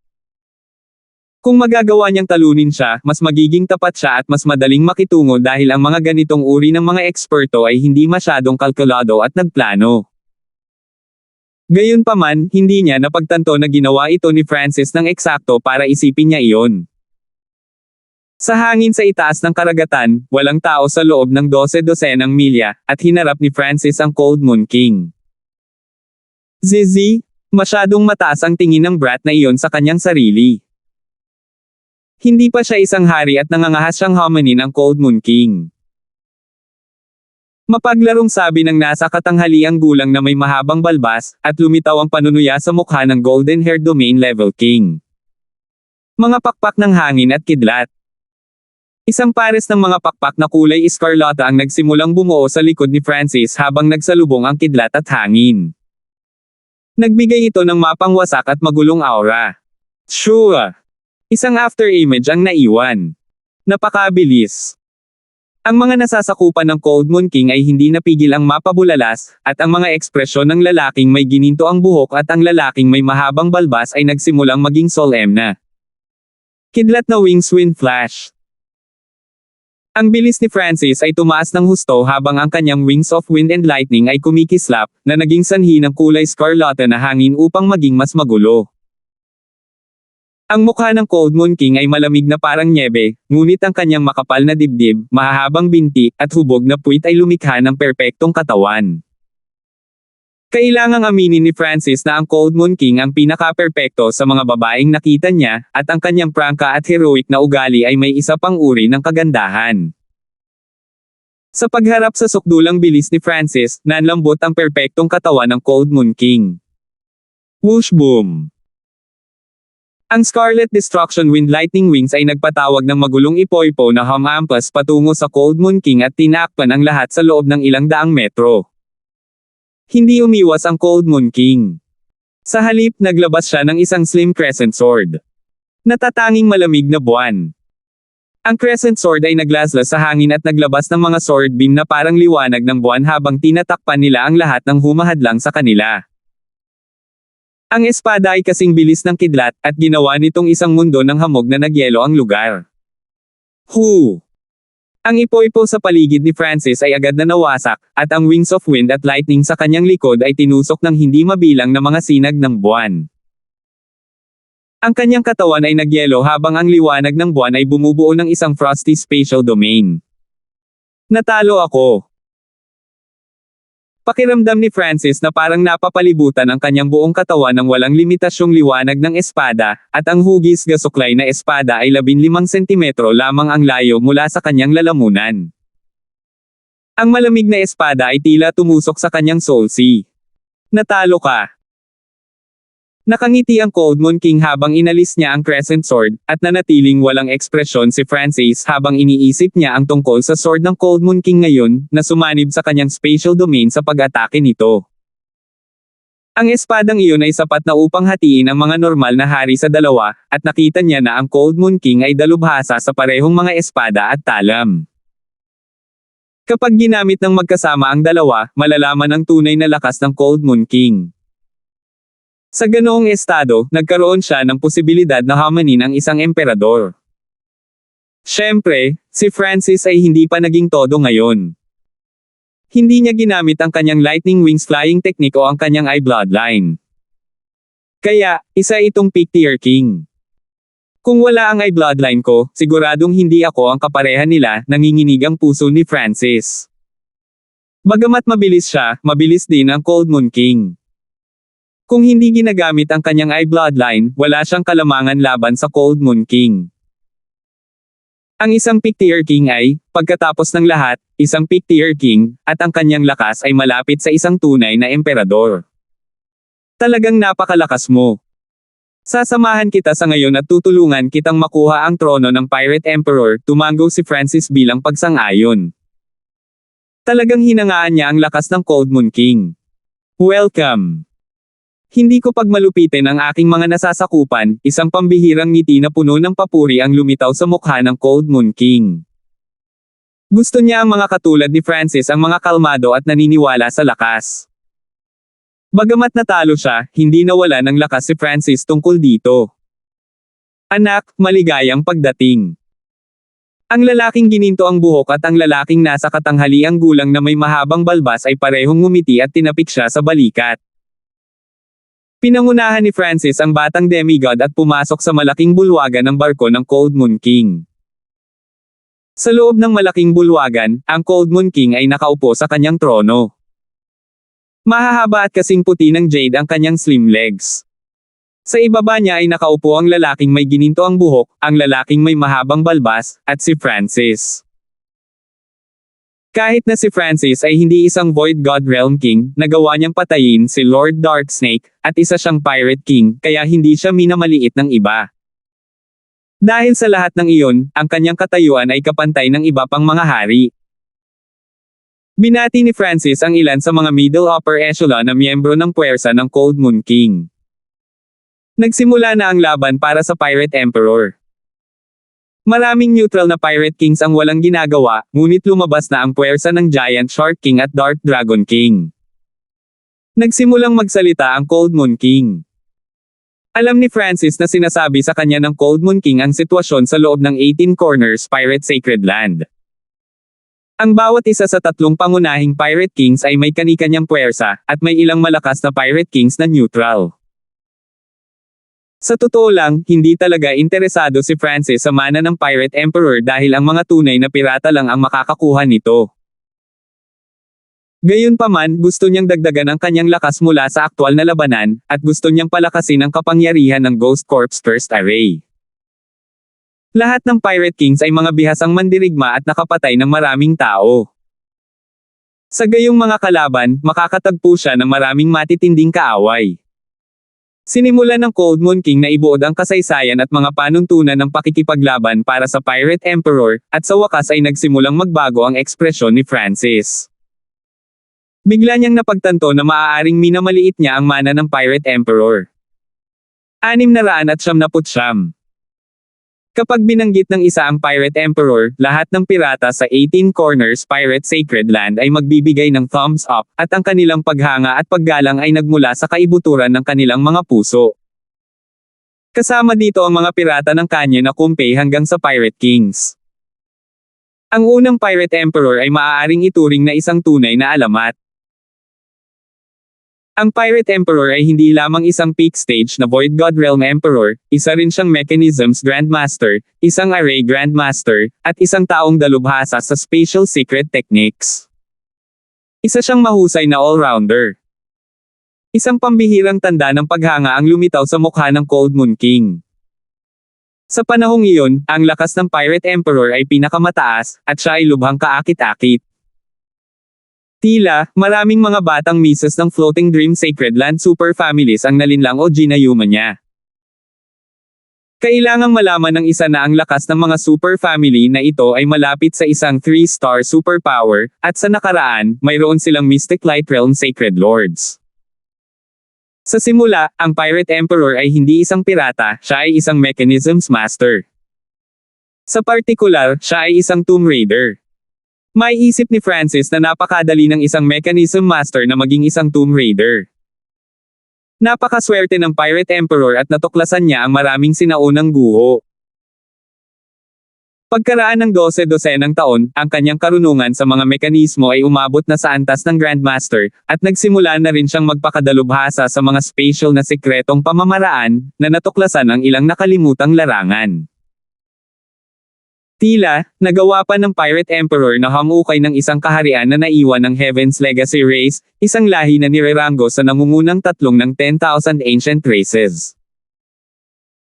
Kung magagawa niyang talunin siya, mas magiging tapat siya at mas madaling makitungo dahil ang mga ganitong uri ng mga eksperto ay hindi masyadong kalkulado at nagplano. Gayunpaman, hindi niya napagtanto na ginawa ito ni Francis ng eksakto para isipin niya iyon. Sa hangin sa itaas ng karagatan, walang tao sa loob ng 12-dosenang milya, at hinarap ni Francis ang Cold Moon King. Zizi, masyadong mataas ang tingin ng brat na iyon sa kanyang sarili. Hindi pa siya isang hari at nangangahas siyang homanin ang Cold Moon King. Mapaglarong sabi ng nasa katanghaliang gulang na may mahabang balbas, at lumitaw ang panunuya sa mukha ng golden-haired domain level king. Mga pakpak ng hangin at kidlat. Isang pares ng mga pakpak na kulay escarlata ang nagsimulang bumuo sa likod ni Francis habang nagsalubong ang kidlat at hangin. Nagbigay ito ng mapangwasak at magulong aura. Sure! Isang after-image ang naiwan. Napakabilis. Ang mga nasasakupan ng Cold Moon King ay hindi napigil ang mapabulalas, at ang mga ekspresyon ng lalaking may gininto ang buhok at ang lalaking may mahabang balbas ay nagsimulang maging solemn. Kidlat na wings wind flash. Ang bilis ni Francis ay tumaas ng husto habang ang kanyang wings of wind and lightning ay kumikislap, na naging sanhi ng kulay scarlata na hangin upang maging mas magulo. Ang mukha ng Cold Moon King ay malamig na parang nyebe, ngunit ang kanyang makapal na dibdib, mahahabang binti, at hubog na puwit ay lumikha ng perpektong katawan. Kailangang aminin ni Francis na ang Cold Moon King ang pinaka-perpekto sa mga babaeng nakita niya, at ang kanyang prangka at heroic na ugali ay may isa pang uri ng kagandahan. Sa pagharap sa sukdulang bilis ni Francis, nanlambot ang perpektong katawan ng Cold Moon King. Whoosh boom! Ang Scarlet Destruction Wind Lightning Wings ay nagpatawag ng magulong ipoipo na humampas patungo sa Cold Moon King at tinakpan ang lahat sa loob ng ilang daang metro. Hindi umiwas ang Cold Moon King. Sa halip, naglabas siya ng isang slim crescent sword. Natatanging malamig na buwan. Ang crescent sword ay naglaslas sa hangin at naglabas ng mga sword beam na parang liwanag ng buwan habang tinatakpan nila ang lahat ng humahadlang sa kanila. Ang espada ay kasing bilis ng kidlat, at ginawa nitong isang mundo ng hamog na nagyelo ang lugar. Hu! Ang ipoipo sa paligid ni Francis ay agad na nawasak, at ang wings of wind at lightning sa kanyang likod ay tinusok ng hindi mabilang na mga sinag ng buwan. Ang kanyang katawan ay nagyelo habang ang liwanag ng buwan ay bumubuo ng isang frosty spatial domain. Natalo ako. Pakiramdam ni Francis na parang napapalibutan ang kanyang buong katawan ng walang limitasyong liwanag ng espada, at ang hugis gasuklay na espada ay 15 sentimetro lamang ang layo mula sa kanyang lalamunan. Ang malamig na espada ay tila tumusok sa kanyang soul sea. Natalo ka. Nakangiti ang Cold Moon King habang inalis niya ang Crescent Sword, at nanatiling walang ekspresyon si Francis habang iniisip niya ang tungkol sa sword ng Cold Moon King ngayon, na sumanib sa kanyang spatial domain sa pag-atake nito. Ang espadang iyon ay sapat na upang hatiin ang mga normal na hari sa dalawa, at nakita niya na ang Cold Moon King ay dalubhasa sa parehong mga espada at talam. Kapag ginamit ng magkasama ang dalawa, malalaman ang tunay na lakas ng Cold Moon King. Sa ganoong estado, nagkaroon siya ng posibilidad na hamanin ang isang emperador. Siyempre, si Francis ay hindi pa naging todo ngayon. Hindi niya ginamit ang kanyang lightning wings flying technique o ang kanyang eye bloodline. Kaya, isa itong peak tier king. Kung wala ang eye bloodline ko, siguradong hindi ako ang kapareha nila, nanginginig ang puso ni Francis. Bagamat mabilis siya, mabilis din ang Cold Moon King. Kung hindi ginagamit ang kanyang eye bloodline, wala siyang kalamangan laban sa Cold Moon King. Ang isang peak tier king ay, pagkatapos ng lahat, isang peak tier king, at ang kanyang lakas ay malapit sa isang tunay na emperador. Talagang napakalakas mo. Sasamahan kita sa ngayon at tutulungan kitang makuha ang trono ng Pirate Emperor, tumango si Francis bilang pagsang-ayon. Talagang hinangaan niya ang lakas ng Cold Moon King. Welcome! Hindi ko pagmalupitin ang aking mga nasasakupan, isang pambihirang ngiti na puno ng papuri ang lumitaw sa mukha ng Cold Moon King. Gusto niya ang mga katulad ni Francis ang mga kalmado at naniniwala sa lakas. Bagamat natalo siya, hindi nawala ng lakas si Francis tungkol dito. Anak, maligayang pagdating. Ang lalaking gininto ang buhok at ang lalaking nasa katanghaliang gulang na may mahabang balbas ay parehong ngumiti at tinapik siya sa balikat. Pinangunahan ni Francis ang batang demigod at pumasok sa malaking bulwagan ng barko ng Cold Moon King. Sa loob ng malaking bulwagan, ang Cold Moon King ay nakaupo sa kanyang trono. Mahahaba at kasing puti ng jade ang kanyang slim legs. Sa ibaba niya ay nakaupo ang lalaking may gininto ang buhok, ang lalaking may mahabang balbas, at si Francis. Kahit na si Francis ay hindi isang Void God Realm King, nagawa niyang patayin si Lord Darksnake, at isa siyang Pirate King, kaya hindi siya minamaliit ng iba. Dahil sa lahat ng iyon, ang kanyang katayuan ay kapantay ng iba pang mga hari. Binati ni Francis ang ilan sa mga middle upper echelon na miyembro ng puwersa ng Cold Moon King. Nagsimula na ang laban para sa Pirate Emperor. Maraming neutral na Pirate Kings ang walang ginagawa, ngunit lumabas na ang puwersa ng Giant Shark King at Dark Dragon King. Nagsimulang magsalita ang Cold Moon King. Alam ni Francis na sinasabi sa kanya ng Cold Moon King ang sitwasyon sa loob ng 18 Corners Pirate Sacred Land. Ang bawat isa sa tatlong pangunahing Pirate Kings ay may kani-kanyang puwersa, at may ilang malakas na Pirate Kings na neutral. Sa totoo lang, hindi talaga interesado si Francis sa mana ng Pirate Emperor dahil ang mga tunay na pirata lang ang makakakuha nito. Gayunpaman, gusto niyang dagdagan ang kanyang lakas mula sa aktwal na labanan, at gusto niyang palakasin ang kapangyarihan ng Ghost Corps First Array. Lahat ng Pirate Kings ay mga bihasang mandirigma at nakapatay ng maraming tao. Sa gayong mga kalaban, makakatagpo siya ng maraming matitinding kaaway. Sinimulan ng Cold Moon King na ibuod ang kasaysayan at mga panuntunan ng pakikipaglaban para sa Pirate Emperor, at sa wakas ay nagsimulang magbago ang ekspresyon ni Francis. Bigla niyang napagtanto na maaaring minamaliit niya ang mana ng Pirate Emperor. 699. Kapag binanggit ng isa ang Pirate Emperor, lahat ng pirata sa 18 Corners Pirate Sacred Land ay magbibigay ng thumbs up, at ang kanilang paghanga at paggalang ay nagmula sa kaibuturan ng kanilang mga puso. Kasama dito ang mga pirata ng Kanye na kumpay hanggang sa Pirate Kings. Ang unang Pirate Emperor ay maaaring ituring na isang tunay na alamat. Ang Pirate Emperor ay hindi lamang isang peak stage na Void God Realm Emperor, isa rin siyang Mechanisms Grandmaster, isang Array Grandmaster, at isang taong dalubhasa sa Spatial Secret Techniques. Isa siyang mahusay na all-rounder. Isang pambihirang tanda ng paghanga ang lumitaw sa mukha ng Cold Moon King. Sa panahong iyon, ang lakas ng Pirate Emperor ay pinakamataas, at siya ay lubhang kaakit-akit. Tila, maraming mga batang mises ng Floating Dream Sacred Land super families ang nalinlang o ginayuma niya. Kailangang malaman ng isa na ang lakas ng mga super family na ito ay malapit sa isang 3-star superpower, at sa nakaraan, mayroon silang Mystic Light Realm Sacred Lords. Sa simula, ang Pirate Emperor ay hindi isang pirata, siya ay isang mechanisms master. Sa partikular, siya ay isang Tomb Raider. May isip ni Francis na napakadali ng isang mechanism master na maging isang Tomb Raider. Napakaswerte ng Pirate Emperor at natuklasan niya ang maraming sinaunang guho. Pagkaraan ng 12-dosenang taon, ang kanyang karunungan sa mga mekanismo ay umabot na sa antas ng Grandmaster, at nagsimula na rin siyang magpakadalubhasa sa mga spatial na sekretong pamamaraan, na natuklasan ang ilang nakalimutang larangan. Tila, nagawa pa ng Pirate Emperor na hamukay ng isang kaharian na naiwan ng Heaven's Legacy Race, isang lahi na nireranggo sa nangungunang tatlong ng 10,000 ancient races.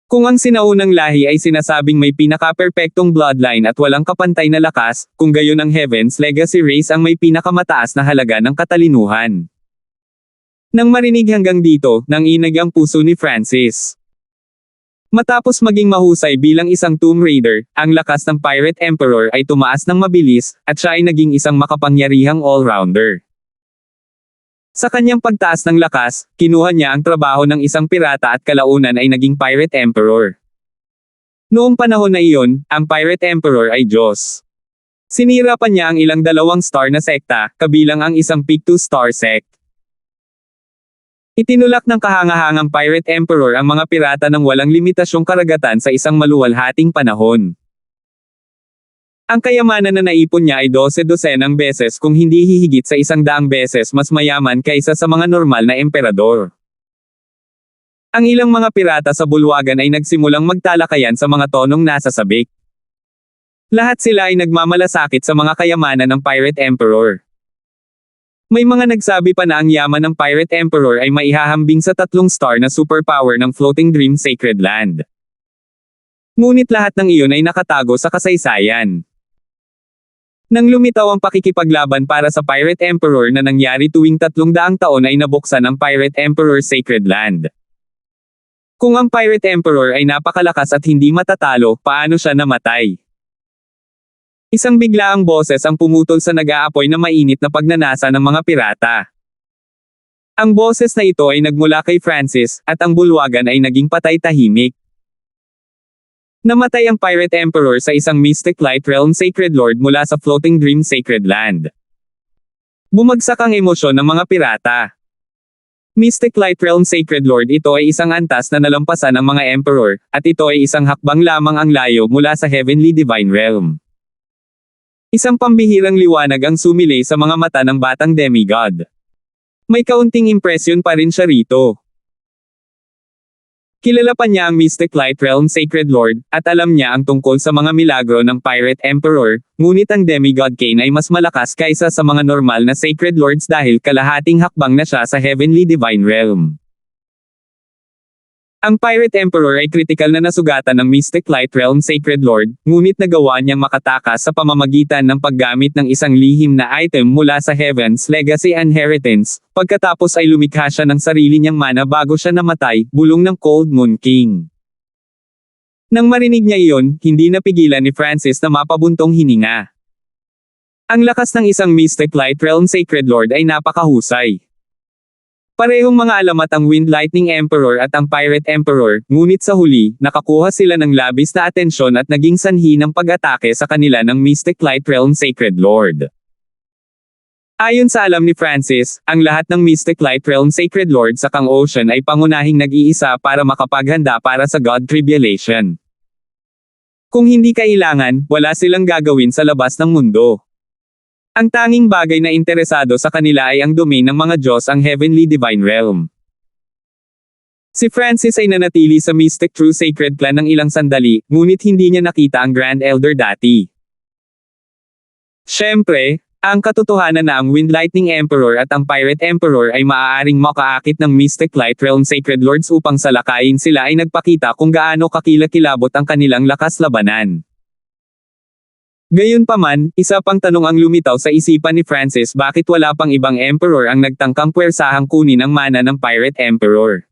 Kung ang sinaunang lahi ay sinasabing may pinaka-perpektong bloodline at walang kapantay na lakas, kung gayon ang Heaven's Legacy Race ang may pinakamataas na halaga ng katalinuhan. Nang marinig hanggang dito, nanginag ang puso ni Francis. Matapos maging mahusay bilang isang Tomb Raider, ang lakas ng Pirate Emperor ay tumaas ng mabilis, at siya ay naging isang makapangyarihang all-rounder. Sa kanyang pagtaas ng lakas, kinuha niya ang trabaho ng isang pirata at kalaunan ay naging Pirate Emperor. Noong panahon na iyon, ang Pirate Emperor ay Diyos. Sinira pa niya ang ilang 2-star na sekta, kabilang ang isang Peak 2-star sect. Itinulak ng kahangahangang Pirate Emperor ang mga pirata ng walang limitasyong karagatan sa isang maluwalhating panahon. Ang kayamanan na naipon niya ay 12-dosenang beses kung hindi hihigit sa 100 beses mas mayaman kaysa sa mga normal na emperador. Ang ilang mga pirata sa bulwagan ay nagsimulang magtalakayan sa mga tonong nasa sabik. Lahat sila ay nagmamalasakit sa mga kayamanan ng Pirate Emperor. May mga nagsabi pa na ang yaman ng Pirate Emperor ay maihahambing sa 3-star na superpower ng Floating Dream Sacred Land. Ngunit lahat ng iyon ay nakatago sa kasaysayan. Nang lumitaw ang pakikipaglaban para sa Pirate Emperor na nangyari tuwing 300 taon ay nabuksan ang Pirate Emperor Sacred Land. Kung ang Pirate Emperor ay napakalakas at hindi matatalo, paano siya namatay? Isang biglaang boses ang pumutol sa nag-aapoy na mainit na pagnanasa ng mga pirata. Ang boses na ito ay nagmula kay Francis, at ang bulwagan ay naging patay-tahimik. Namatay ang Pirate Emperor sa isang Mystic Light Realm Sacred Lord mula sa Floating Dream Sacred Land. Bumagsak ang emosyon ng mga pirata. Mystic Light Realm Sacred Lord, ito ay isang antas na nalampasan ng mga Emperor, at ito ay isang hakbang lamang ang layo mula sa Heavenly Divine Realm. Isang pambihirang liwanag ang sumilay sa mga mata ng batang demigod. May kaunting impresyon pa rin siya rito. Kilala pa niya ang Mystic Light Realm Sacred Lord, at alam niya ang tungkol sa mga milagro ng Pirate Emperor, ngunit ang Demigod Kane ay mas malakas kaysa sa mga normal na Sacred Lords dahil kalahating hakbang na siya sa Heavenly Divine Realm. Ang Pirate Emperor ay kritikal na nasugatan ng Mystic Light Realm Sacred Lord, ngunit nagawa niyang makatakas sa pamamagitan ng paggamit ng isang lihim na item mula sa Heaven's Legacy Inheritance, pagkatapos ay lumikha siya ng sarili niyang mana bago siya namatay, bulong ng Cold Moon King. Nang marinig niya iyon, hindi napigilan ni Francis na mapabuntong hininga. Ang lakas ng isang Mystic Light Realm Sacred Lord ay napakahusay. Parehong mga alamat ang Wind Lightning Emperor at ang Pirate Emperor, ngunit sa huli, nakakuha sila ng labis na atensyon at naging sanhi ng pag-atake sa kanila ng Mystic Light Realm Sacred Lord. Ayon sa alam ni Francis, ang lahat ng Mystic Light Realm Sacred Lord sa Kang Ocean ay pangunahing nag-iisa para makapaghanda para sa God Tribulation. Kung hindi kailangan, wala silang gagawin sa labas ng mundo. Ang tanging bagay na interesado sa kanila ay ang domain ng mga Diyos, ang Heavenly Divine Realm. Si Francis ay nanatili sa Mystic True Sacred Clan ng ilang sandali, ngunit hindi niya nakita ang Grand Elder dati. Siyempre, Ang katotohanan na ang Wind Lightning Emperor at ang Pirate Emperor ay maaaring makaakit ng Mystic Light Realm Sacred Lords upang salakayin sila ay nagpakita kung gaano kakilakilabot ang kanilang lakas labanan. Gayunpaman, isa pang tanong ang lumitaw sa isipan ni Francis, bakit wala pang ibang Emperor ang nagtangkang puwersahang kunin ang mana ng Pirate Emperor.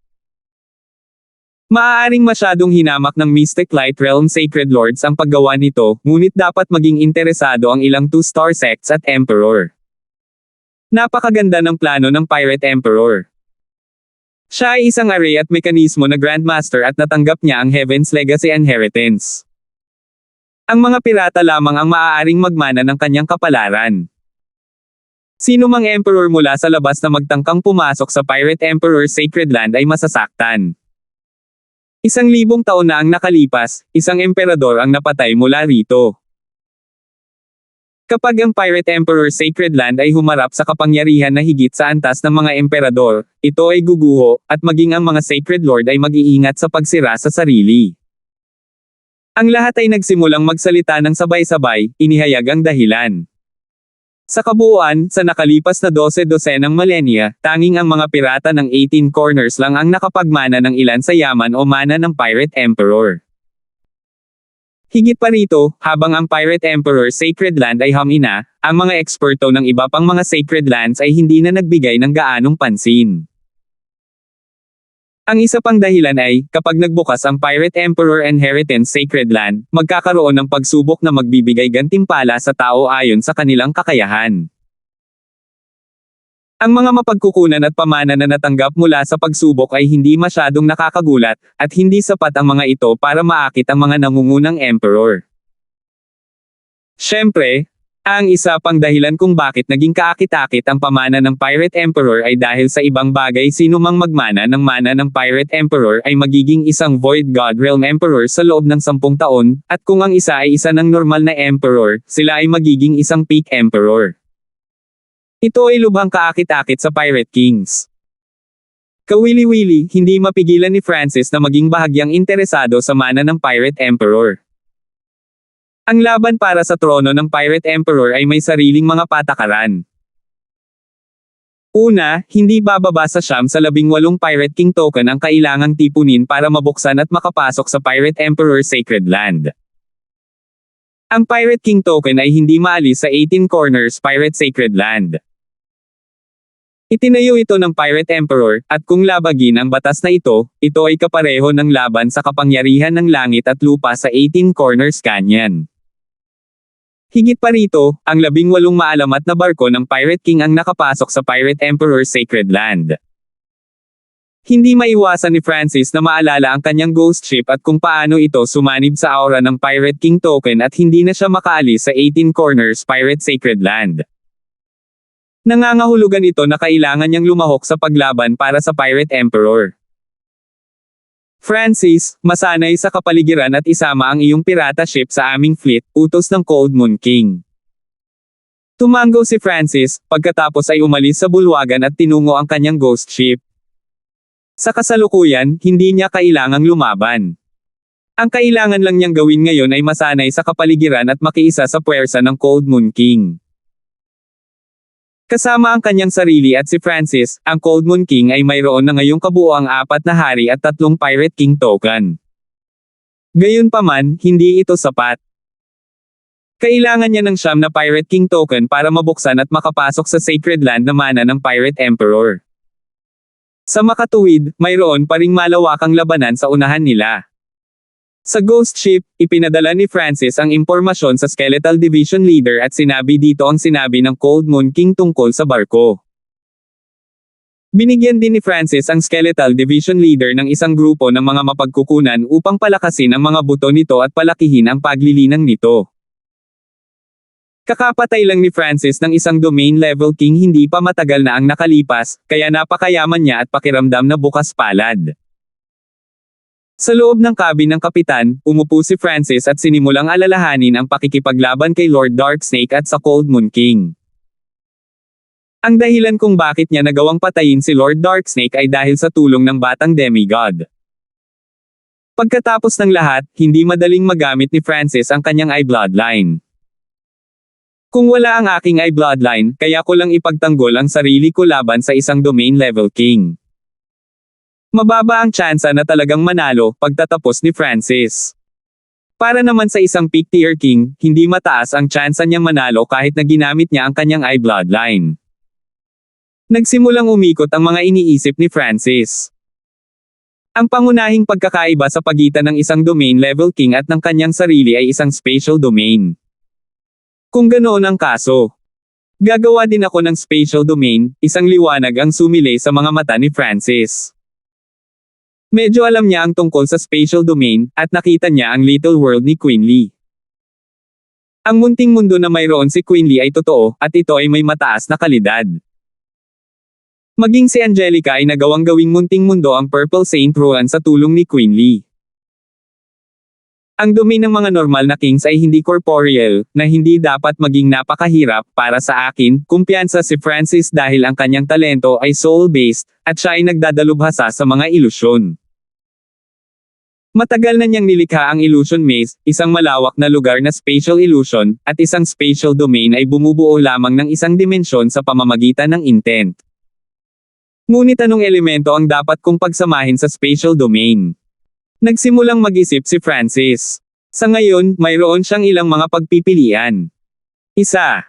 Maaaring masyadong hinamak ng Mystic Light Realm Sacred Lords ang paggawa nito, ngunit dapat maging interesado ang ilang two-star sects at Emperor. Napakaganda ng plano ng Pirate Emperor. Siya ay isang array at mekanismo na Grandmaster at natanggap niya ang Heaven's Legacy Inheritance. Ang mga pirata lamang ang maaaring magmana ng kanyang kapalaran. Sino mang Emperor mula sa labas na magtangkang pumasok sa Pirate Emperor's Sacred Land ay masasaktan. 1,000 taon na ang nakalipas, isang emperador ang napatay mula rito. Kapag ang Pirate Emperor's Sacred Land ay humarap sa kapangyarihan na higit sa antas ng mga emperador, ito ay guguho, at maging ang mga Sacred Lord ay mag-iingat sa pagsira sa sarili. Ang lahat ay nagsimulang magsalita ng sabay-sabay, inihayag ang dahilan. Sa kabuuan, sa nakalipas na 12 milenya, tanging ang mga pirata ng 18 Corners lang ang nakapagmana ng ilan sa yaman o mana ng Pirate Emperor. Higit pa rito, habang ang Pirate Emperor's Sacred Land ay humina, ang mga eksperto ng iba pang mga Sacred Lands ay hindi na nagbigay ng gaanong pansin. Ang isa pang dahilan ay, kapag nagbukas ang Pirate Emperor Inheritance Sacred Land, magkakaroon ng pagsubok na magbibigay gantimpala sa tao ayon sa kanilang kakayahan. Ang mga mapagkukunan at pamana na natanggap mula sa pagsubok ay hindi masyadong nakakagulat, at hindi sapat ang mga ito para maakit ang mga nangungunang emperor. Siyempre, ang isa pang dahilan kung bakit naging kaakit-akit ang pamana ng Pirate Emperor ay dahil sa ibang bagay. Sino mang magmana ng mana ng Pirate Emperor ay magiging isang Void God Realm Emperor sa loob ng 10 taon, at kung ang isa ay isa ng normal na Emperor, sila ay magiging isang Peak Emperor. Ito ay lubhang kaakit-akit sa Pirate Kings. Kawili-wili, hindi mapigilan ni Francis na maging bahagyang interesado sa mana ng Pirate Emperor. Ang laban para sa trono ng Pirate Emperor ay may sariling mga patakaran. Una, hindi bababa sa 18 Pirate King token ang kailangang tipunin para mabuksan at makapasok sa Pirate Emperor's Sacred Land. Ang Pirate King token ay hindi maalis sa 18 Corners Pirate Sacred Land. Itinayo ito ng Pirate Emperor, at kung labagin ang batas na ito ay kapareho ng laban sa kapangyarihan ng langit at lupa sa 18 Corners Canyon. Higit pa rito, ang 18 maalamat na barko ng Pirate King ang nakapasok sa Pirate Emperor's Sacred Land. Hindi maiwasan ni Francis na maalala ang kanyang ghost ship at kung paano ito sumanib sa aura ng Pirate King token at hindi na siya makaalis sa 18 Corners Pirate Sacred Land. Nangangahulugan ito na kailangan niyang lumahok sa paglaban para sa Pirate Emperor. Francis, masanay sa kapaligiran at isama ang iyong pirata ship sa aming fleet, utos ng Cold Moon King. Tumango si Francis, pagkatapos ay umalis sa bulwagan at tinungo ang kanyang ghost ship. Sa kasalukuyan, hindi niya kailangang lumaban. Ang kailangan lang niyang gawin ngayon ay masanay sa kapaligiran at makiisa sa puwersa ng Cold Moon King. Kasama ang kanyang sarili at si Francis, ang Cold Moon King ay mayroon na ngayong kabuuang 4 na hari at 3 Pirate King token. Gayunpaman, hindi ito sapat. Kailangan niya ng 9 na Pirate King token para mabuksan at makapasok sa Sacred Land na mana ng Pirate Emperor. Sa makatuwid, mayroon pa ring malawakang labanan sa unahan nila. Sa ghost ship, ipinadala ni Francis ang impormasyon sa Skeletal Division Leader at sinabi dito ang sinabi ng Cold Moon King tungkol sa barko. Binigyan din ni Francis ang Skeletal Division Leader ng isang grupo ng mga mapagkukunan upang palakasin ang mga buto nito at palakihin ang paglilinang nito. Kakapatay lang ni Francis ng isang domain level king hindi pa matagal na ang nakalipas, kaya napakayaman niya at pakiramdam na bukas palad. Sa loob ng cabin ng kapitan, umupo si Francis at sinimulang alalahanin ang pakikipaglaban kay Lord Darksnake at sa Cold Moon King. Ang dahilan kung bakit niya nagawang patayin si Lord Darksnake ay dahil sa tulong ng batang demigod. Pagkatapos ng lahat, hindi madaling magamit ni Francis ang kanyang eye bloodline. Kung wala ang aking ay bloodline, kaya ko lang ipagtanggol ang sarili ko laban sa isang domain level king. Mababa ang tsansa na talagang manalo pagtatapos ni Francis. Para naman sa isang peak tier king, hindi mataas ang tsansa niyang manalo kahit na ginamit niya ang kanyang eye bloodline. Nagsimulang umikot ang mga iniisip ni Francis. Ang pangunahing pagkakaiba sa pagitan ng isang domain level king at ng kanyang sarili ay isang spatial domain. Kung ganoon ang kaso, gagawa din ako ng spatial domain, isang liwanag ang sumilay sa mga mata ni Francis. Medyo alam niya ang tungkol sa spatial domain, at nakita niya ang little world ni Queen Lee. Ang munting mundo na mayroon si Queen Lee ay totoo, at ito ay may mataas na kalidad. Maging si Angelica ay nagawang gawing munting mundo ang Purple Saint Rowan sa tulong ni Queen Lee. Ang domain ng mga normal na kings ay hindi corporeal, na hindi dapat maging napakahirap para sa akin. Kumpiyansa si Francis dahil ang kanyang talento ay soul-based, at siya ay nagdadalubhasa sa mga ilusyon. Matagal na niyang nilikha ang illusion maze, isang malawak na lugar na spatial illusion, at isang spatial domain ay bumubuo lamang ng isang dimensyon sa pamamagitan ng intent. Ngunit anong elemento ang dapat kong pagsamahin sa spatial domain? Nagsimulang mag-isip si Francis. Sa ngayon, mayroon siyang ilang mga pagpipilian. Isa.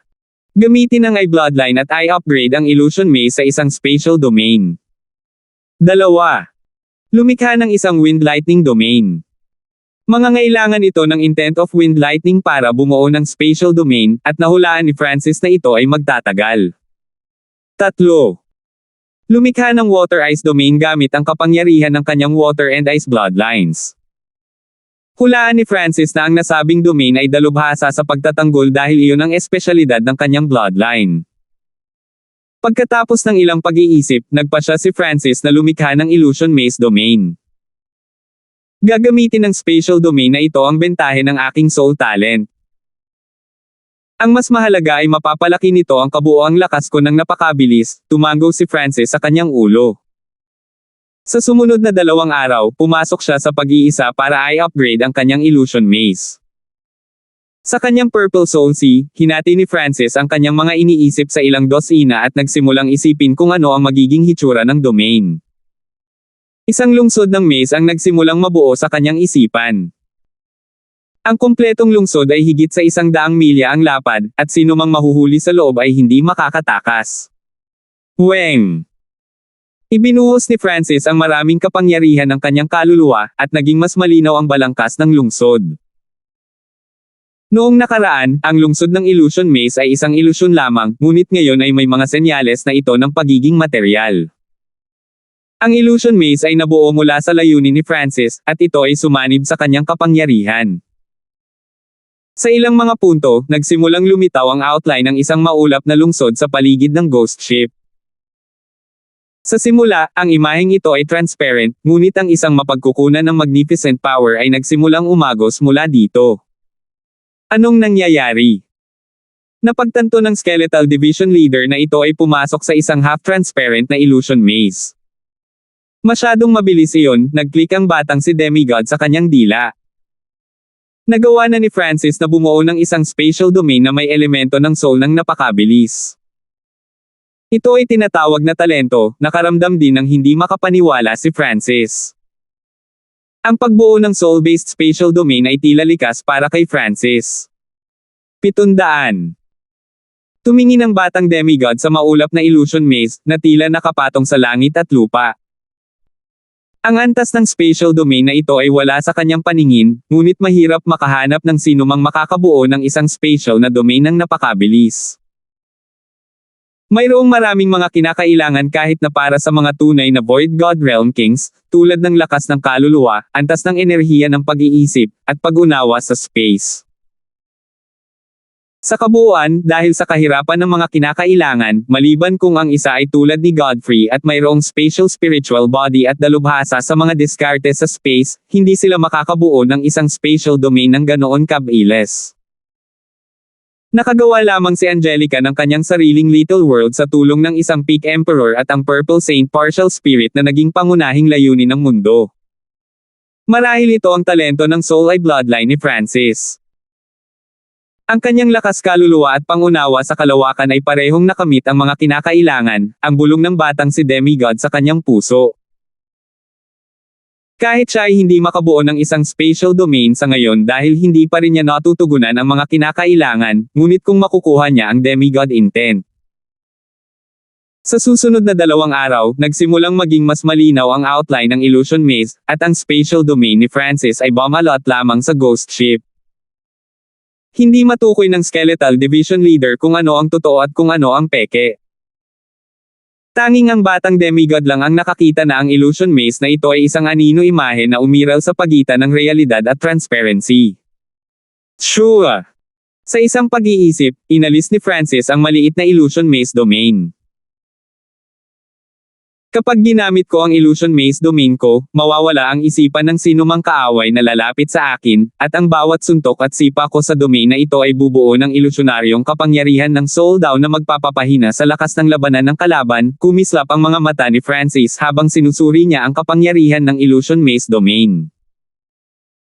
Gamitin ang eye bloodline at i-upgrade ang illusion maze sa isang spatial domain. Dalawa. Lumikha ng isang wind lightning domain. Mangangailangan ito ng intent of wind lightning para bumuo ng spatial domain, at nahulaan ni Francis na ito ay magtatagal. Tatlo. Lumikha ng water ice domain gamit ang kapangyarihan ng kanyang water and ice bloodlines. Hulaan ni Francis na ang nasabing domain ay dalubhasa sa pagtatanggol dahil iyon ang espesyalidad ng kanyang bloodline. Pagkatapos ng ilang pag-iisip, nagpasya si Francis na lumikha ng illusion maze domain. Gagamitin ng spatial domain na ito ang bentahe ng aking soul talent. Ang mas mahalaga ay mapapalaki nito ang kabuoang lakas ko ng napakabilis, tumango si Francis sa kanyang ulo. Sa sumunod na 2 araw, pumasok siya sa pag-iisa para i-upgrade ang kanyang illusion maze. Sa kanyang Purple Soul Sea, hinati ni Francis ang kanyang mga iniisip sa ilang dosina at nagsimulang isipin kung ano ang magiging hitsura ng domain. Isang lungsod ng maze ang nagsimulang mabuo sa kanyang isipan. Ang kumpletong lungsod ay higit sa 100 milya ang lapad, at sinumang mahuhuli sa loob ay hindi makakatakas. Weng! Ibinuhos ni Francis ang maraming kapangyarihan ng kanyang kaluluwa, at naging mas malinaw ang balangkas ng lungsod. Noong nakaraan, ang lungsod ng illusion maze ay isang ilusyon lamang, ngunit ngayon ay may mga senyales na ito ng pagiging materyal. Ang illusion maze ay nabuo mula sa layunin ni Francis, at ito ay sumanib sa kanyang kapangyarihan. Sa ilang mga punto, nagsimulang lumitaw ang outline ng isang maulap na lungsod sa paligid ng ghost ship. Sa simula, ang imaheng ito ay transparent, ngunit ang isang mapagkukunan ng magnificent power ay nagsimulang umagos mula dito. Anong nangyayari? Napagtanto ng Skeletal Division Leader na ito ay pumasok sa isang half-transparent na illusion maze. Masyadong mabilis iyon, nag-click ang batang si Demigod sa kanyang dila. Nagawa na ni Francis na bumuo ng isang spatial domain na may elemento ng soul ng napakabilis. Ito ay tinatawag na talento, nakaramdam din ng hindi makapaniwala si Francis. Ang pagbuo ng soul-based spatial domain ay tila likas para kay Francis. 700. Tumingin ang batang demigod sa maulap na illusion maze, na tila nakapatong sa langit at lupa. Ang antas ng spatial domain na ito ay wala sa kanyang paningin, ngunit mahirap makahanap ng sinumang makakabuo ng isang spatial na domain ng napakabilis. Mayroong maraming mga kinakailangan kahit na para sa mga tunay na Void God Realm Kings, tulad ng lakas ng kaluluwa, antas ng enerhiya ng pag-iisip, at pag-unawa sa space. Sa kabuuan, dahil sa kahirapan ng mga kinakailangan, maliban kung ang isa ay tulad ni Godfrey at mayroong spatial spiritual body at dalubhasa sa mga diskarte sa space, hindi sila makakabuo ng isang spatial domain ng ganoon kabilis. Nakagawa lamang si Angelica ng kanyang sariling little world sa tulong ng isang Peak Emperor at ang Purple Saint Partial Spirit na naging pangunahing layunin ng mundo. Marahil ito ang talento ng Soul Eye Bloodline ni Francis. Ang kanyang lakas kaluluwa at pangunawa sa kalawakan ay parehong nakamit ang mga kinakailangan, ang bulong ng batang si demigod sa kanyang puso. Kahit siya ay hindi makabuo ng isang spatial domain sa ngayon dahil hindi pa rin niya natutugunan ang mga kinakailangan, ngunit kung makukuha niya ang demigod intent. Sa susunod na 2 araw, nagsimulang maging mas malinaw ang outline ng illusion maze, at ang spatial domain ni Francis ay bumalot lamang sa ghost ship. Hindi matukoy ng skeletal division leader kung ano ang totoo at kung ano ang peke. Tanging ang batang demigod lang ang nakakita na ang illusion maze na ito ay isang anino imahe na umiral sa pagitan ng realidad at transparency. Sure! Sa isang pag-iisip, inalis ni Francis ang maliit na illusion maze domain. Kapag ginamit ko ang illusion maze domain ko, mawawala ang isipan ng sinumang kaaway na lalapit sa akin, at ang bawat suntok at sipa ko sa domain na ito ay bubuo ng ilusyonaryong kapangyarihan ng soul daw na magpapapahina sa lakas ng labanan ng kalaban. Kumislap ang mga mata ni Francis habang sinusuri niya ang kapangyarihan ng illusion maze domain.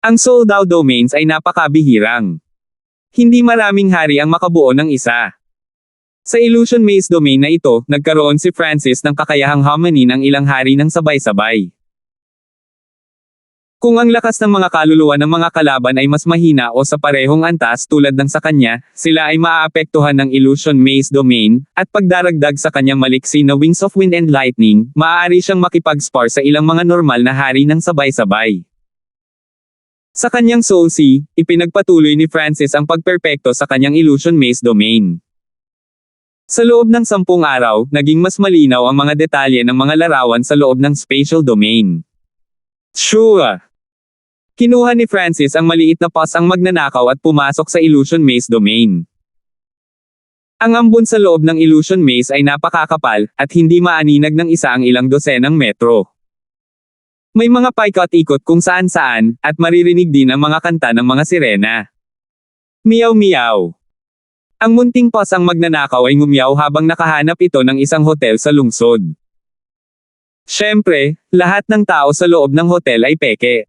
Ang soul daw domains ay napakabihirang. Hindi maraming hari ang makabuo ng isa. Sa illusion maze domain na ito, nagkaroon si Francis ng kakayahang hamanin ang ilang hari ng sabay-sabay. Kung ang lakas ng mga kaluluwa ng mga kalaban ay mas mahina o sa parehong antas tulad ng sa kanya, sila ay maaapektuhan ng illusion maze domain, at pagdaragdag sa kanyang maliksi na wings of wind and lightning, maaari siyang makipag-spar sa ilang mga normal na hari ng sabay-sabay. Sa kanyang soul sea, ipinagpatuloy ni Francis ang pagperpekto sa kanyang illusion maze domain. Sa loob ng 10 araw, naging mas malinaw ang mga detalye ng mga larawan sa loob ng spatial domain. Sure! Kinuha ni Francis ang maliit na pasang magnanakaw at pumasok sa illusion maze domain. Ang ambon sa loob ng illusion maze ay napakakapal, at hindi maaninag ng isa ang ilang dosenang metro. May mga paikot-ikot kung saan-saan, at maririnig din ang mga kanta ng mga sirena. Meow-meow! Ang munting pasang magnanakaw ay ngumiyaw habang nakahanap ito ng isang hotel sa lungsod. Siyempre, lahat ng tao sa loob ng hotel ay peke.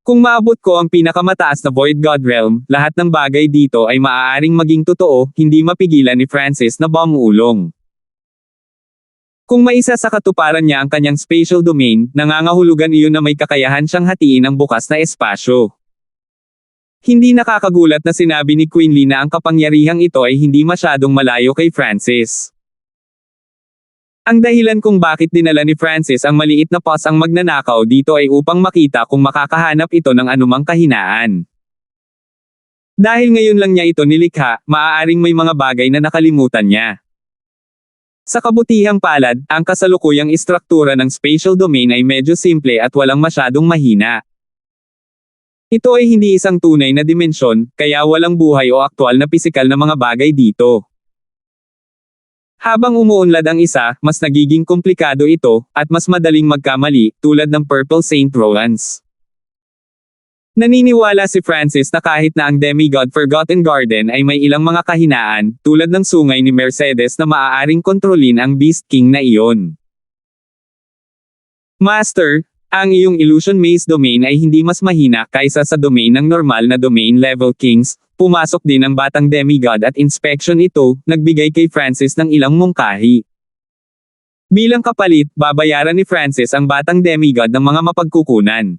Kung maabot ko ang pinakamataas na Void God Realm, lahat ng bagay dito ay maaaring maging totoo, hindi mapigilan ni Francis na bumulong. Kung maisa sa katuparan niya ang kanyang spatial domain, nangangahulugan iyon na may kakayahan siyang hatiin ang bukas na espasyo. Hindi nakakagulat na sinabi ni Quinley na ang kapangyarihang ito ay hindi masyadong malayo kay Francis. Ang dahilan kung bakit dinala ni Francis ang maliit na pasang magnanakaw dito ay upang makita kung makakahanap ito ng anumang kahinaan. Dahil ngayon lang niya ito nilikha, maaaring may mga bagay na nakalimutan niya. Sa kabutihang palad, ang kasalukuyang istruktura ng spatial domain ay medyo simple at walang masyadong mahina. Ito ay hindi isang tunay na dimensyon, kaya walang buhay o aktwal na pisikal na mga bagay dito. Habang umuunlad ang isa, mas nagiging komplikado ito, at mas madaling magkamali, tulad ng Purple Saint Rolands. Naniniwala si Francis na kahit na ang demigod Forgotten Garden ay may ilang mga kahinaan, tulad ng sungay ni Mercedes na maaaring kontrolin ang Beast King na iyon. Master, ang iyong illusion maze domain ay hindi mas mahina kaysa sa domain ng normal na domain level kings. Pumasok din ang batang demigod at inspection ito, nagbigay kay Francis ng ilang mungkahi. Bilang kapalit, babayaran ni Francis ang batang demigod ng mga mapagkukunan.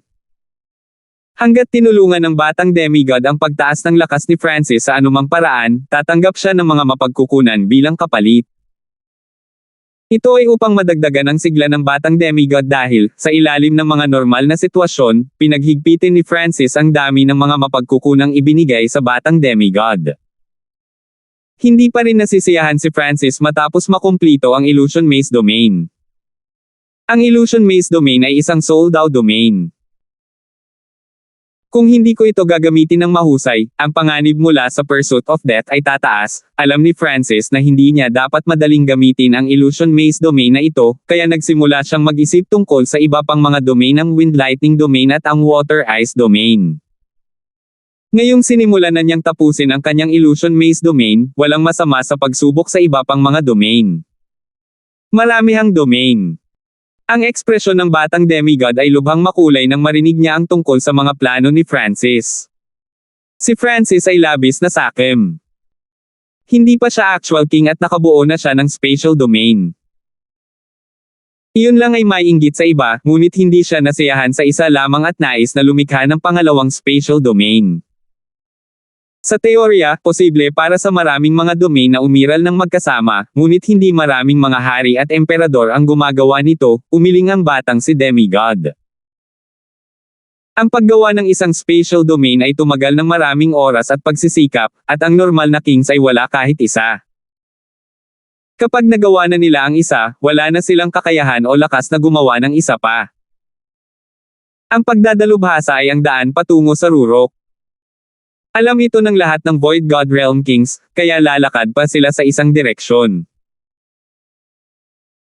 Hanggat tinulungan ng batang demigod ang pagtaas ng lakas ni Francis sa anumang paraan, tatanggap siya ng mga mapagkukunan bilang kapalit. Ito ay upang madagdagan ang sigla ng batang demigod dahil, sa ilalim ng mga normal na sitwasyon, pinaghigpitin ni Francis ang dami ng mga mapagkukunang ibinigay sa batang demigod. Hindi pa rin nasisiyahan si Francis matapos makumplito ang illusion maze domain. Ang illusion maze domain ay isang soul daw domain. Kung hindi ko ito gagamitin ng mahusay, ang panganib mula sa pursuit of death ay tataas. Alam ni Francis na hindi niya dapat madaling gamitin ang illusion maze domain na ito, kaya nagsimula siyang mag-isip tungkol sa iba pang mga domain ng wind lightning domain at ang water ice domain. Ngayong sinimulan na niyang tapusin ang kanyang illusion maze domain, walang masama sa pagsubok sa iba pang mga domain. Maramihang domain. Ang ekspresyon ng batang demigod ay lubhang makulay nang marinig niya ang tungkol sa mga plano ni Francis. Si Francis ay labis na sakim. Hindi pa siya actual king at nakabuo na siya ng spatial domain. Iyon lang ay maiinggit sa iba, ngunit hindi siya nasiyahan sa isa lamang at nais na lumikha ng pangalawang spatial domain. Sa teorya, posible para sa maraming mga domain na umiral ng magkasama, ngunit hindi maraming mga hari at emperador ang gumagawa nito, umiling ang batang si demigod. Ang paggawa ng isang spatial domain ay tumagal ng maraming oras at pagsisikap, at ang normal na kings ay wala kahit isa. Kapag nagawa na nila ang isa, wala na silang kakayahan o lakas na gumawa ng isa pa. Ang pagdadalubhasa ay ang daan patungo sa rurok. Alam ito ng lahat ng Void God Realm Kings, kaya lalakad pa sila sa isang direksyon.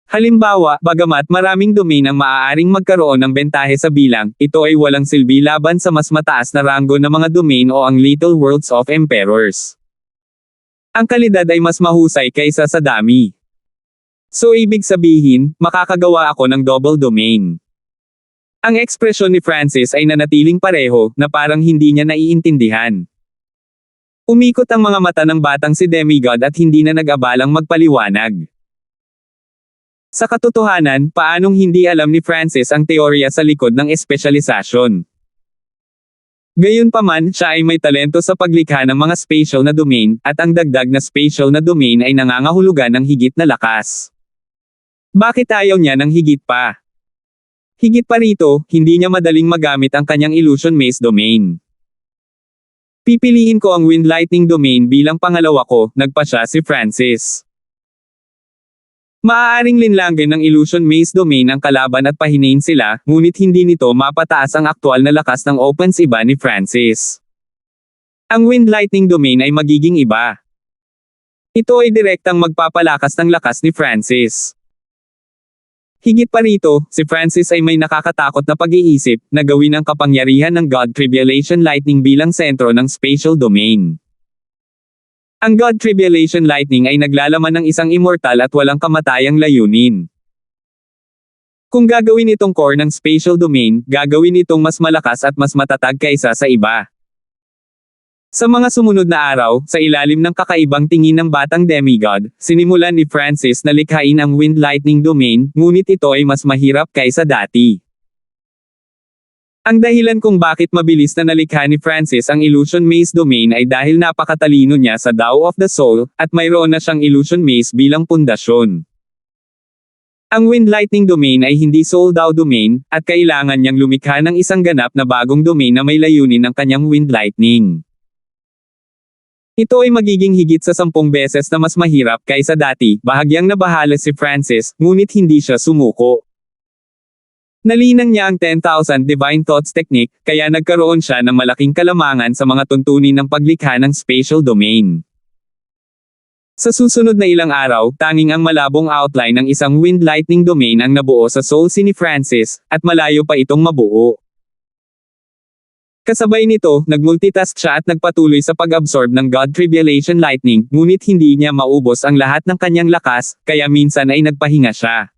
Halimbawa, bagamat maraming domain ang maaaring magkaroon ng bentahe sa bilang, ito ay walang silbi laban sa mas mataas na ranggo na mga domain o ang Little Worlds of Emperors. Ang kalidad ay mas mahusay kaysa sa dami. So ibig sabihin, makakagawa ako ng double domain. Ang ekspresyon ni Francis ay nanatiling pareho, na parang hindi niya naiintindihan. Umikot ang mga mata ng batang si demigod at hindi na nag-abalang magpaliwanag. Sa katotohanan, paanong hindi alam ni Francis ang teorya sa likod ng espesyalisasyon? Gayunpaman, siya ay may talento sa paglikha ng mga spatial na domain, at ang dagdag na spatial na domain ay nangangahulugan ng higit na lakas. Bakit ayaw niya ng higit pa? Higit pa rito, hindi niya madaling magamit ang kanyang illusion maze domain. Pipiliin ko ang wind lightning domain bilang pangalawa ko, nagpa siya si Francis. Maaaring linlangin ng illusion maze domain ang kalaban at pahinain sila, ngunit hindi nito mapataas ang aktual na lakas ng opens iba ni Francis. Ang wind lightning domain ay magiging iba. Ito ay direktang magpapalakas ng lakas ni Francis. Higit pa rito, si Francis ay may nakakatakot na pag-iisip, na gawin ang kapangyarihan ng God Tribulation Lightning bilang sentro ng spatial domain. Ang God Tribulation Lightning ay naglalaman ng isang immortal at walang kamatayang layunin. Kung gagawin itong core ng spatial domain, gagawin itong mas malakas at mas matatag kaysa sa iba. Sa mga sumunod na araw, sa ilalim ng kakaibang tingin ng batang demigod, sinimulan ni Francis na likhain ang wind lightning domain, ngunit ito ay mas mahirap kaysa dati. Ang dahilan kung bakit mabilis na nalikha ni Francis ang illusion maze domain ay dahil napakatalino niya sa Tao of the Soul, at mayroon na siyang illusion maze bilang pundasyon. Ang wind lightning domain ay hindi soul Tao domain, at kailangan niyang lumikha ng isang ganap na bagong domain na may layunin ng kanyang wind lightning. Ito ay magiging higit sa 10 beses na mas mahirap kaysa dati, bahagyang nabahala si Francis, ngunit hindi siya sumuko. Nalinang niya ang 10,000 Divine Thoughts Technique, kaya nagkaroon siya ng malaking kalamangan sa mga tuntunin ng paglikha ng spatial domain. Sa susunod na ilang araw, tanging ang malabong outline ng isang wind lightning domain ang nabuo sa soul ni Francis, at malayo pa itong mabuo. Kasabay nito, nagmultitask siya at nagpatuloy sa pag-absorb ng God Tribulation Lightning, ngunit hindi niya maubos ang lahat ng kanyang lakas, kaya minsan ay nagpahinga siya.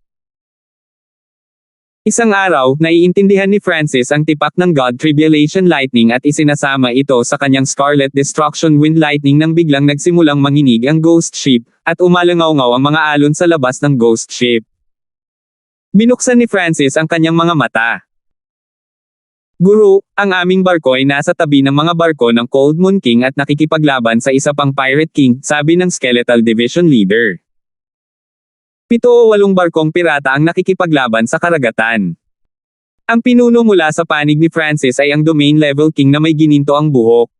Isang araw, naiintindihan ni Francis ang tipak ng God Tribulation Lightning at isinasama ito sa kanyang Scarlet Destruction Wind Lightning nang biglang nagsimulang manginig ang ghost ship, at umalangaw-ngaw ang mga alon sa labas ng ghost ship. Binuksan ni Francis ang kanyang mga mata. Guru, ang aming barko ay nasa tabi ng mga barko ng Cold Moon King at nakikipaglaban sa isa pang Pirate King, sabi ng Skeletal Division Leader. 7 o 8 barkong pirata ang nakikipaglaban sa karagatan. Ang pinuno mula sa panig ni Francis ay ang Domain Level King na may gininto ang buhok.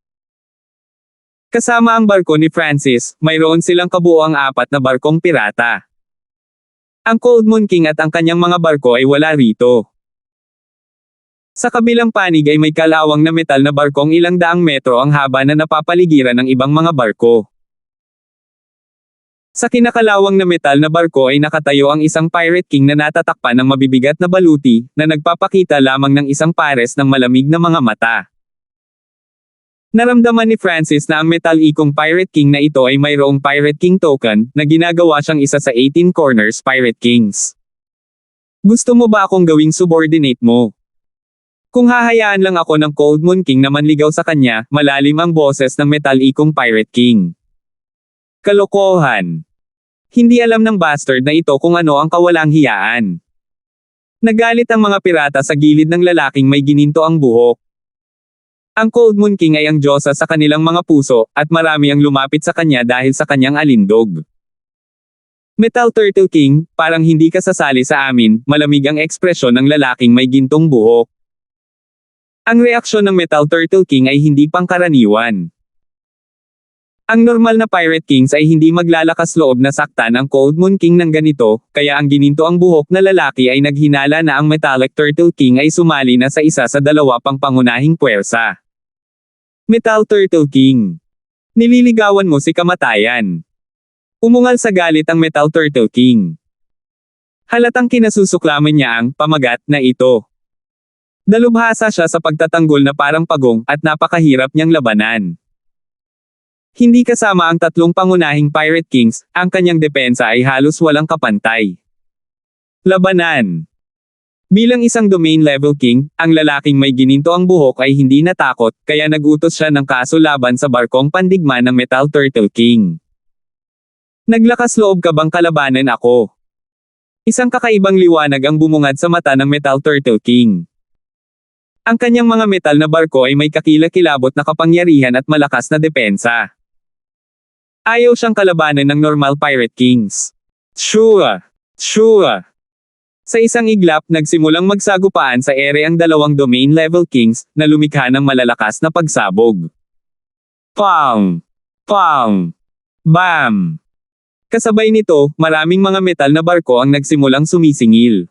Kasama ang barko ni Francis, mayroon silang kabuoang 4 na barkong pirata. Ang Cold Moon King at ang kanyang mga barko ay wala rito. Sa kabilang panig ay may kalawang na metal na barkong 100 metro ang haba na napapaligiran ng ibang mga barko. Sa kinakalawang na metal na barko ay nakatayo ang isang Pirate King na natatakpan ng mabibigat na baluti, na nagpapakita lamang ng isang pares ng malamig na mga mata. Naramdaman ni Francis na ang metal-ikong Pirate King na ito ay mayroong Pirate King token, na ginagawa siyang isa sa 18 Corners Pirate Kings. Gusto mo ba akong gawing subordinate mo? Kung hahayaan lang ako ng Cold Moon King na manligaw sa kanya, malalim ang boses ng Metal-Ikong Pirate King. Kalokohan. Hindi alam ng bastard na ito kung ano ang kawalang hiyaan. Nagalit ang mga pirata sa gilid ng lalaking may gininto ang buhok. Ang Cold Moon King ay ang diyosa sa kanilang mga puso, at marami ang lumapit sa kanya dahil sa kanyang alindog. Metal Turtle King, parang hindi ka sasali sa amin, malamig ang ekspresyon ng lalaking may gintong buhok. Ang reaksyon ng Metal Turtle King ay hindi pangkaraniwan. Ang normal na Pirate Kings ay hindi maglalakas loob na saktan ang Cold Moon King ng ganito, kaya ang gininto ang buhok na lalaki ay naghinala na ang Metallic Turtle King ay sumali na sa isa sa dalawa pang pangunahing puwersa. Metal Turtle King. Nililigawan mo si kamatayan. Umungal sa galit ang Metal Turtle King. Halatang kinasusuklaman niya ang pamagat na ito. Dalubhasa siya sa pagtatanggol na parang pagong at napakahirap niyang labanan. Hindi kasama ang tatlong pangunahing Pirate Kings, ang kanyang depensa ay halos walang kapantay. Labanan. Bilang isang domain level king, ang lalaking may gininto ang buhok ay hindi natakot, kaya nagutos siya ng kaso laban sa barkong pandigma ng Metal Turtle King. Naglakas loob ka bang kalabanan ako? Isang kakaibang liwanag ang bumungad sa mata ng Metal Turtle King. Ang kanyang mga metal na barko ay may kakilakilabot na kapangyarihan at malakas na depensa. Ayaw siyang kalabanan ng normal Pirate Kings. Sure. Sa isang iglap, nagsimulang magsagupaan sa ere ang dalawang domain level kings, na lumikha ng malalakas na pagsabog. Pang! Bam! Kasabay nito, maraming mga metal na barko ang nagsimulang sumisingil.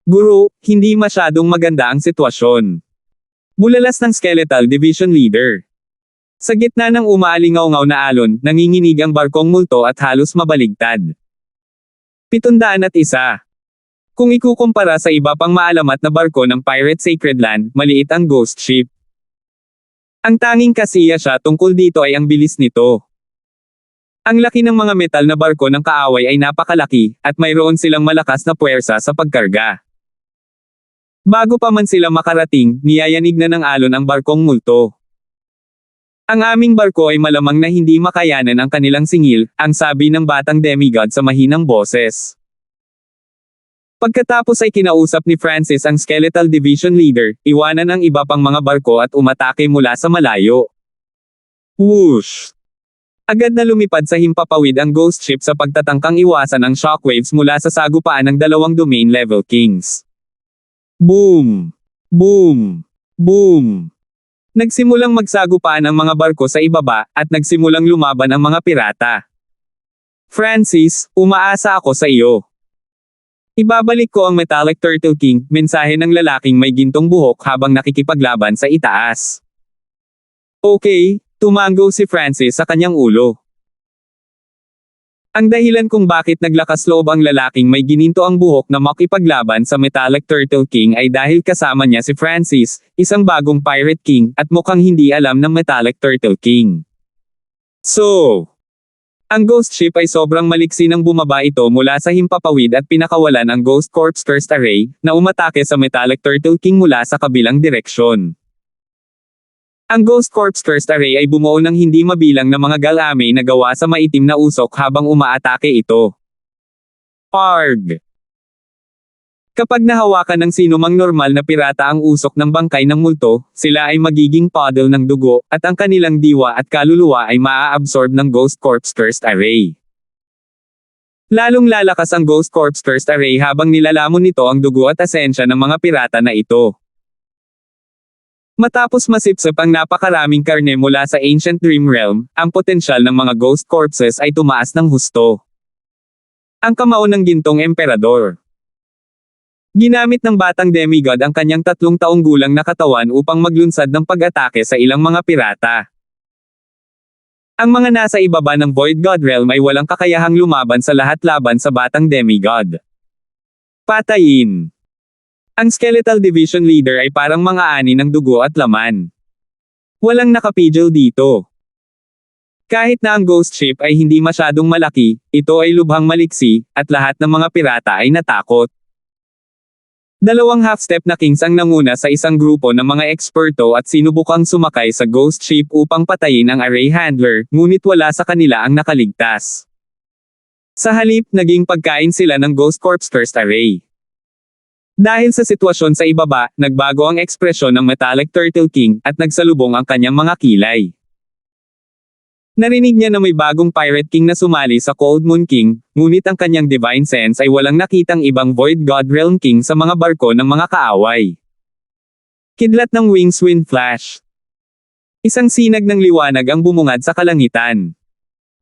Guro, hindi masyadong maganda ang sitwasyon. Bulalas ng Skeletal Division Leader. Sa gitna ng umaalingaw-ngaw na alon, nanginginig ang barkong multo at halos mabaligtad. 701. Kung ikukumpara sa iba pang maalamat na barko ng Pirate Sacred Land, maliit ang Ghost Ship. Ang tanging kasiya siya tungkol dito ay ang bilis nito. Ang laki ng mga metal na barko ng kaaway ay napakalaki, at mayroon silang malakas na puwersa sa pagkarga. Bago pa man sila makarating, niyayanig na ng alon ang barkong multo. Ang aming barko ay malamang na hindi makayanan ang kanilang singil, ang sabi ng batang demigod sa mahinang boses. Pagkatapos ay kinausap ni Francis ang Skeletal Division Leader, iwanan ang iba pang mga barko at umatake mula sa malayo. Whoosh! Agad na lumipad sa himpapawid ang Ghost Ship sa pagtatangkang iwasan ang shockwaves mula sa sagupaan ng dalawang domain level kings. Boom! Nagsimulang magsagupaan ang mga barko sa ibaba, at nagsimulang lumaban ang mga pirata. Francis, umaasa ako sa iyo. Ibabalik ko ang Metallic Turtle King, mensahe ng lalaking may gintong buhok habang nakikipaglaban sa itaas. Okay, tumango si Francis sa kanyang ulo. Ang dahilan kung bakit naglakas loob ang lalaking may gininto ang buhok na makipaglaban sa Metallic Turtle King ay dahil kasama niya si Francis, isang bagong Pirate King, at mukhang hindi alam ng Metallic Turtle King. So, ang Ghost Ship ay sobrang maliksi nang bumaba ito mula sa himpapawid at pinakawalan ang Ghost Corps First Array, na umatake sa Metallic Turtle King mula sa kabilang direksyon. Ang Ghost Corps First Array ay bumuo ng hindi mabilang na mga galame na gawa sa maitim na usok habang umaatake ito. Arg! Kapag nahawakan ng sinumang normal na pirata ang usok ng bangkay ng multo, sila ay magiging puddle ng dugo, at ang kanilang diwa at kaluluwa ay maa-absorb ng Ghost Corps First Array. Lalong lalakas ang Ghost Corps First Array habang nilalamon nito ang dugo at asensya ng mga pirata na ito. Matapos masipsip ang napakaraming karne mula sa Ancient Dream Realm, ang potensyal ng mga Ghost Corpses ay tumaas ng husto. Ang kamao ng gintong emperador. Ginamit ng batang demigod ang kanyang 3 taong gulang na katawan upang maglunsad ng pag-atake sa ilang mga pirata. Ang mga nasa ibaba ng Void God Realm ay walang kakayahang lumaban sa lahat laban sa batang demigod. Patayin. Ang Skeletal Division Leader ay parang mga ani ng dugo at laman. Walang nakapigil dito. Kahit na ang Ghost Ship ay hindi masyadong malaki, ito ay lubhang maliksi, at lahat ng mga pirata ay natakot. Dalawang half-step na kings ang nanguna sa isang grupo ng mga eksperto at sinubukang sumakay sa ghost ship upang patayin ang array handler, ngunit wala sa kanila ang nakaligtas. Sa halip, naging pagkain sila ng Ghost Corp's cursed array. Dahil sa sitwasyon sa ibaba, nagbago ang ekspresyon ng Metallic Turtle King, at nagsalubong ang kanyang mga kilay. Narinig niya na may bagong Pirate King na sumali sa Cold Moon King, ngunit ang kanyang divine sense ay walang nakitang ibang Void God Realm King sa mga barko ng mga kaaway. Kidlat ng Wings Wind Flash. Isang sinag ng liwanag ang bumungad sa kalangitan.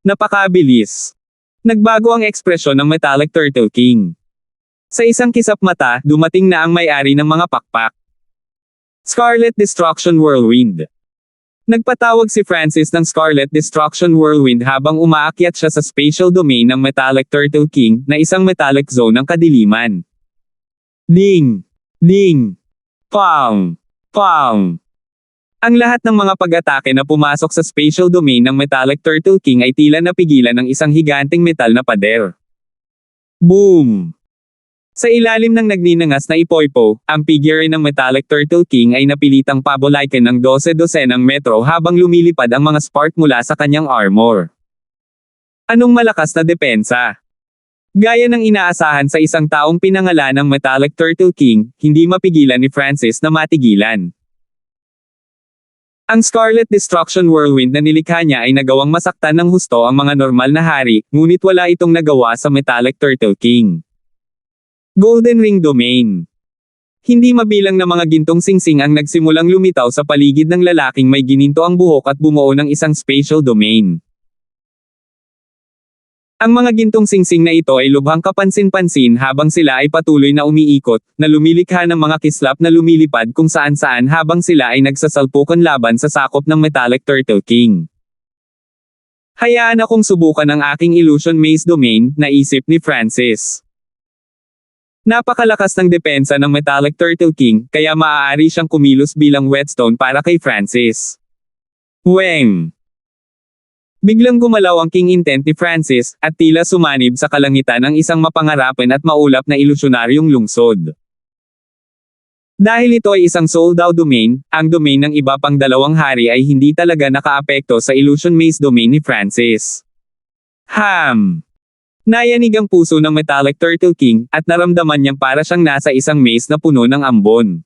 Napakabilis. Nagbago ang ekspresyon ng Metallic Turtle King. Sa isang kisap mata, dumating na ang may-ari ng mga pakpak. Scarlet Destruction Whirlwind. Nagpatawag si Francis ng Scarlet Destruction Whirlwind habang umaakyat siya sa spatial domain ng Metallic Turtle King, na isang metallic zone ng kadiliman. Ding! Ding! Pang! Pang! Ang lahat ng mga pag-atake na pumasok sa spatial domain ng Metallic Turtle King ay tila napigilan ng isang higanting metal na pader. Boom! Sa ilalim ng nagninangas na ipoypo, ang figure ng Metallic Turtle King ay napilitang pabolaikan ng 12-dosenang metro habang lumilipad ang mga spark mula sa kanyang armor. Anong malakas na depensa? Gaya ng inaasahan sa isang taong pinangalan ng Metallic Turtle King, hindi mapigilan ni Francis na matigilan. Ang Scarlet Destruction Whirlwind na nilikha niya ay nagawang masaktan ng husto ang mga normal na hari, ngunit wala itong nagawa sa Metallic Turtle King. Golden Ring Domain. Hindi mabilang na mga gintong singsing ang nagsimulang lumitaw sa paligid ng lalaking may gininto ang buhok at bumuo ng isang spatial domain. Ang mga gintong singsing na ito ay lubhang kapansin-pansin habang sila ay patuloy na umiikot, na lumilikha ng mga kislap na lumilipad kung saan-saan habang sila ay nagsasalpukan laban sa sakop ng Metallic Turtle King. Hayaan akong subukan ang aking Illusion Maze Domain, naisip ni Francis. Napakalakas ng depensa ng Metallic Turtle King, kaya maaari siyang kumilos bilang whetstone para kay Francis. Weng! Biglang gumalaw ang King Intent ni Francis, at tila sumanib sa kalangitan ang isang mapangarapan at maulap na ilusyonaryong lungsod. Dahil ito ay isang sold-out domain, ang domain ng iba pang dalawang hari ay hindi talaga nakaapekto sa Illusion Maze Domain ni Francis. Nayanig ang puso ng Metallic Turtle King, at naramdaman niyang para siyang nasa isang maze na puno ng ambon.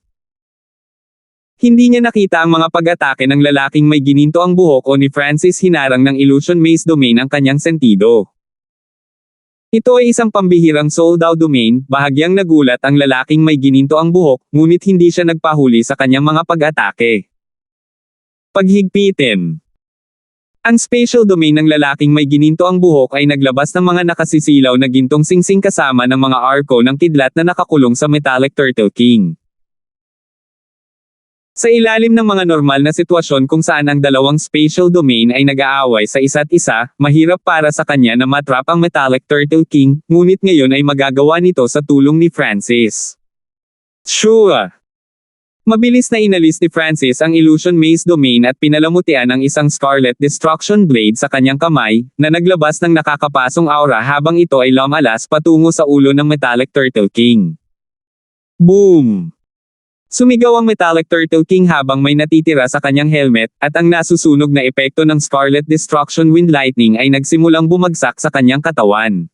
Hindi niya nakita ang mga pag-atake ng lalaking may gininto ang buhok o ni Francis hinarang ng Illusion Maze Domain ang kanyang sentido. Ito ay isang pambihirang sold-out domain, bahagyang nagulat ang lalaking may gininto ang buhok, ngunit hindi siya nagpahuli sa kanyang mga pag-atake. Paghigpitin. Ang spatial domain ng lalaking may gininto ang buhok ay naglabas ng mga nakasisilaw na gintong singsing kasama ng mga arko ng kidlat na nakakulong sa Metallic Turtle King. Sa ilalim ng mga normal na sitwasyon kung saan ang dalawang spatial domain ay nag-aaway sa isa't isa, mahirap para sa kanya na matrap ang Metallic Turtle King, ngunit ngayon ay magagawa nito sa tulong ni Francis. Sure! Mabilis na inalis ni Francis ang Illusion Maze Domain at pinalamutian ang isang Scarlet Destruction Blade sa kanyang kamay, na naglabas ng nakakapasong aura habang ito ay lumalas patungo sa ulo ng Metallic Turtle King. Boom! Sumigaw ang Metallic Turtle King habang may natitira sa kanyang helmet, at ang nasusunog na epekto ng Scarlet Destruction Wind Lightning ay nagsimulang bumagsak sa kanyang katawan.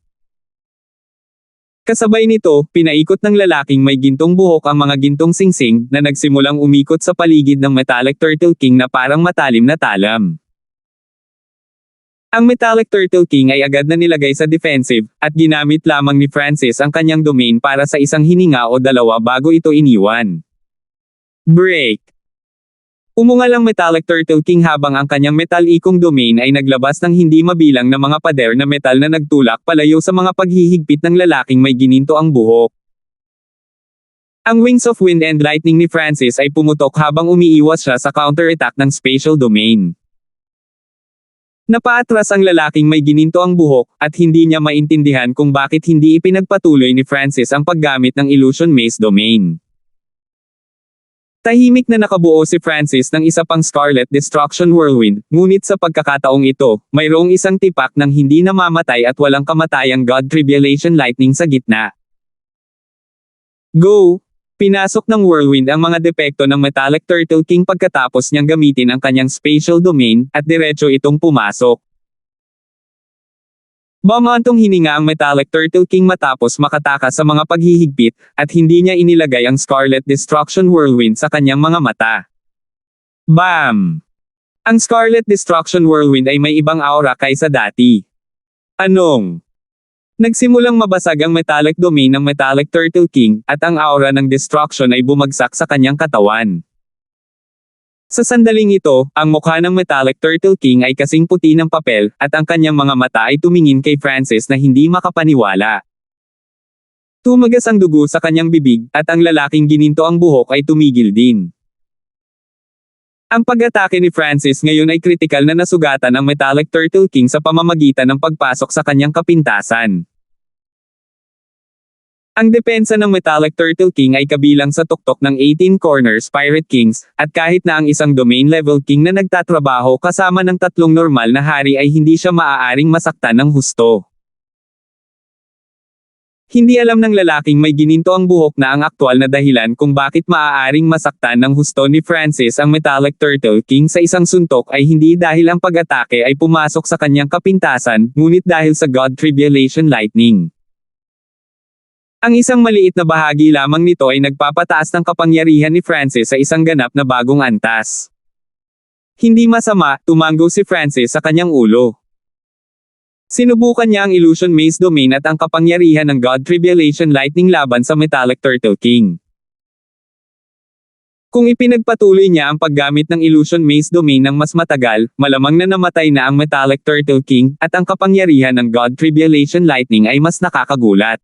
Kasabay nito, pinaikot ng lalaking may gintong buhok ang mga gintong singsing, na nagsimulang umikot sa paligid ng Metallic Turtle King na parang matalim na talam. Ang Metallic Turtle King ay agad na nilagay sa defensive, at ginamit lamang ni Francis ang kanyang domain para sa isang hininga o dalawa bago ito iniwan. Break! Umungal ang Metallic Turtle King habang ang kanyang metal-ikong domain ay naglabas ng hindi mabilang na mga pader na metal na nagtulak palayo sa mga paghihigpit ng lalaking may gininto ang buhok. Ang Wings of Wind and Lightning ni Francis ay pumutok habang umiiwas siya sa counter-attack ng spatial domain. Napaatras ang lalaking may gininto ang buhok, at hindi niya maintindihan kung bakit hindi ipinagpatuloy ni Francis ang paggamit ng Illusion Maze Domain. Tahimik na nakabuo si Francis ng isa pang Scarlet Destruction Whirlwind, ngunit sa pagkakataong ito, mayroong isang tipak ng hindi namamatay at walang kamatayang God Tribulation Lightning sa gitna. Go! Pinasok ng Whirlwind ang mga depekto ng Metallic Turtle King pagkatapos niyang gamitin ang kanyang spatial domain, at diretso itong pumasok. Bumantong hininga ang Metallic Turtle King matapos makatakas sa mga paghihigpit, at hindi niya inilagay ang Scarlet Destruction Whirlwind sa kanyang mga mata. Bam! Ang Scarlet Destruction Whirlwind ay may ibang aura kaysa dati. Anong? Nagsimulang mabasag ang metallic domain ng Metallic Turtle King, at ang aura ng destruction ay bumagsak sa kanyang katawan. Sa sandaling ito, ang mukha ng Metallic Turtle King ay kasing puti ng papel, at ang kanyang mga mata ay tumingin kay Francis na hindi makapaniwala. Tumagas ang dugo sa kanyang bibig, at ang lalaking gininto ang buhok ay tumigil din. Ang pag-atake ni Francis ngayon ay kritikal na nasugatan ang Metallic Turtle King sa pamamagitan ng pagpasok sa kanyang kapintasan. Ang depensa ng Metallic Turtle King ay kabilang sa tuktok ng 18 Corners Pirate Kings, at kahit na ang isang domain level king na nagtatrabaho kasama ng tatlong normal na hari ay hindi siya maaaring masaktan ng husto. Hindi alam ng lalaking may gininto ang buhok na ang aktwal na dahilan kung bakit maaaring masaktan ng husto ni Francis ang Metallic Turtle King sa isang suntok ay hindi dahil ang pag-atake ay pumasok sa kanyang kapintasan, ngunit dahil sa God Tribulation Lightning. Ang isang maliit na bahagi lamang nito ay nagpapataas ng kapangyarihan ni Francis sa isang ganap na bagong antas. Hindi masama, tumango si Francis sa kanyang ulo. Sinubukan niya ang Illusion Maze Domain at ang kapangyarihan ng God Tribulation Lightning laban sa Metallic Turtle King. Kung ipinagpatuloy niya ang paggamit ng Illusion Maze Domain ng mas matagal, malamang na namatay na ang Metallic Turtle King, at ang kapangyarihan ng God Tribulation Lightning ay mas nakakagulat.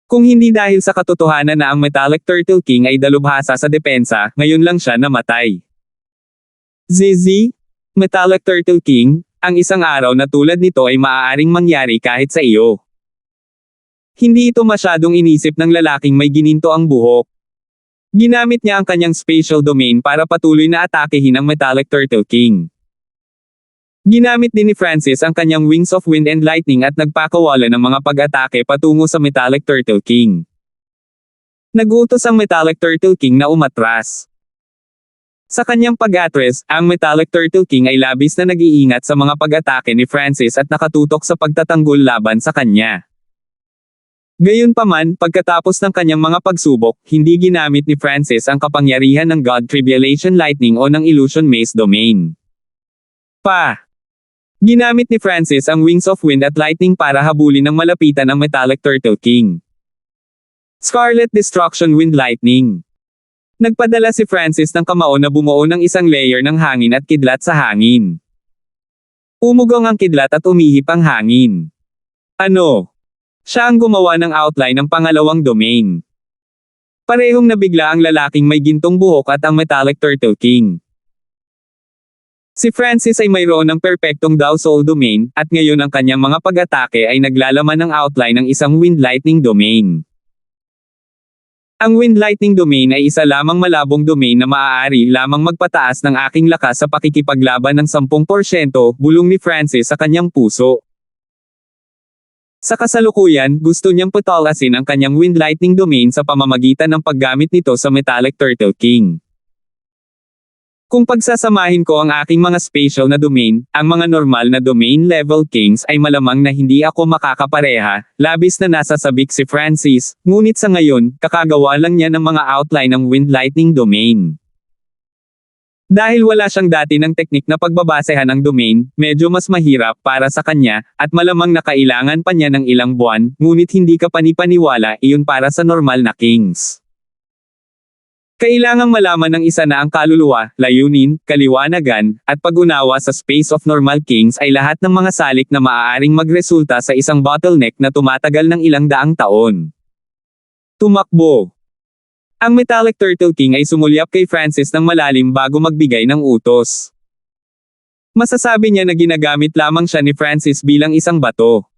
Kung hindi dahil sa katotohanan na ang Metallic Turtle King ay dalubhasa sa depensa, ngayon lang siya namatay. ZZ? Metallic Turtle King? Ang isang araw na tulad nito ay maaaring mangyari kahit sa iyo. Hindi ito masyadong inisip ng lalaking may gininto ang buhok. Ginamit niya ang kanyang spatial domain para patuloy na atakehin ang Metallic Turtle King. Ginamit din ni Francis ang kanyang Wings of Wind and Lightning at nagpakawala ng mga pag-atake patungo sa Metallic Turtle King. Nagutos ang Metallic Turtle King na umatras. Sa kanyang pag-atres, ang Metallic Turtle King ay labis na nag-iingat sa mga pag-atake ni Francis at nakatutok sa pagtatanggol laban sa kanya. Gayunpaman, pagkatapos ng kanyang mga pagsubok, hindi ginamit ni Francis ang kapangyarihan ng God Tribulation Lightning o ng Illusion Maze Domain. Ginamit ni Francis ang Wings of Wind at Lightning para habulin ng malapitan ang Metallic Turtle King. Scarlet Destruction Wind Lightning. Nagpadala si Francis ng kamao na bumuo ng isang layer ng hangin at kidlat sa hangin. Umugong ang kidlat at umihip ang hangin. Ano? Siya ang gumawa ng outline ng pangalawang domain. Parehong nabigla ang lalaking may gintong buhok at ang Metallic Turtle King. Si Francis ay mayroon ng perpektong Dao Soul Domain, at ngayon ang kanyang mga pag-atake ay naglalaman ng outline ng isang Wind Lightning Domain. Ang Wind Lightning Domain ay isa lamang malabong domain na maaari lamang magpataas ng aking lakas sa pakikipaglaban ng 10%, bulong ni Francis sa kanyang puso. Sa kasalukuyan, gusto niyang patalasin ang kanyang Wind Lightning Domain sa pamamagitan ng paggamit nito sa Metallic Turtle King. Kung pagsasamahin ko ang aking mga spatial na domain, ang mga normal na domain level kings ay malamang na hindi ako makakapareha, labis na nasasabik si Francis, ngunit sa ngayon, kakagawa lang niya ng mga outline ng Wind Lightning Domain. Dahil wala siyang dati ng teknik na pagbabasehan ng domain, medyo mas mahirap para sa kanya, at malamang na kailangan pa niya ng ilang buwan, ngunit hindi ka panipaniwala, iyon para sa normal na kings. Kailangang malaman ng isa na ang kaluluwa, layunin, kaliwanagan, at pag-unawa sa space of normal kings ay lahat ng mga salik na maaaring magresulta sa isang bottleneck na tumatagal ng ilang daang taon. Tumakbo. Ang Metallic Turtle King ay sumulyap kay Francis ng malalim bago magbigay ng utos. Masasabi niya na ginagamit lamang siya ni Francis bilang isang bato.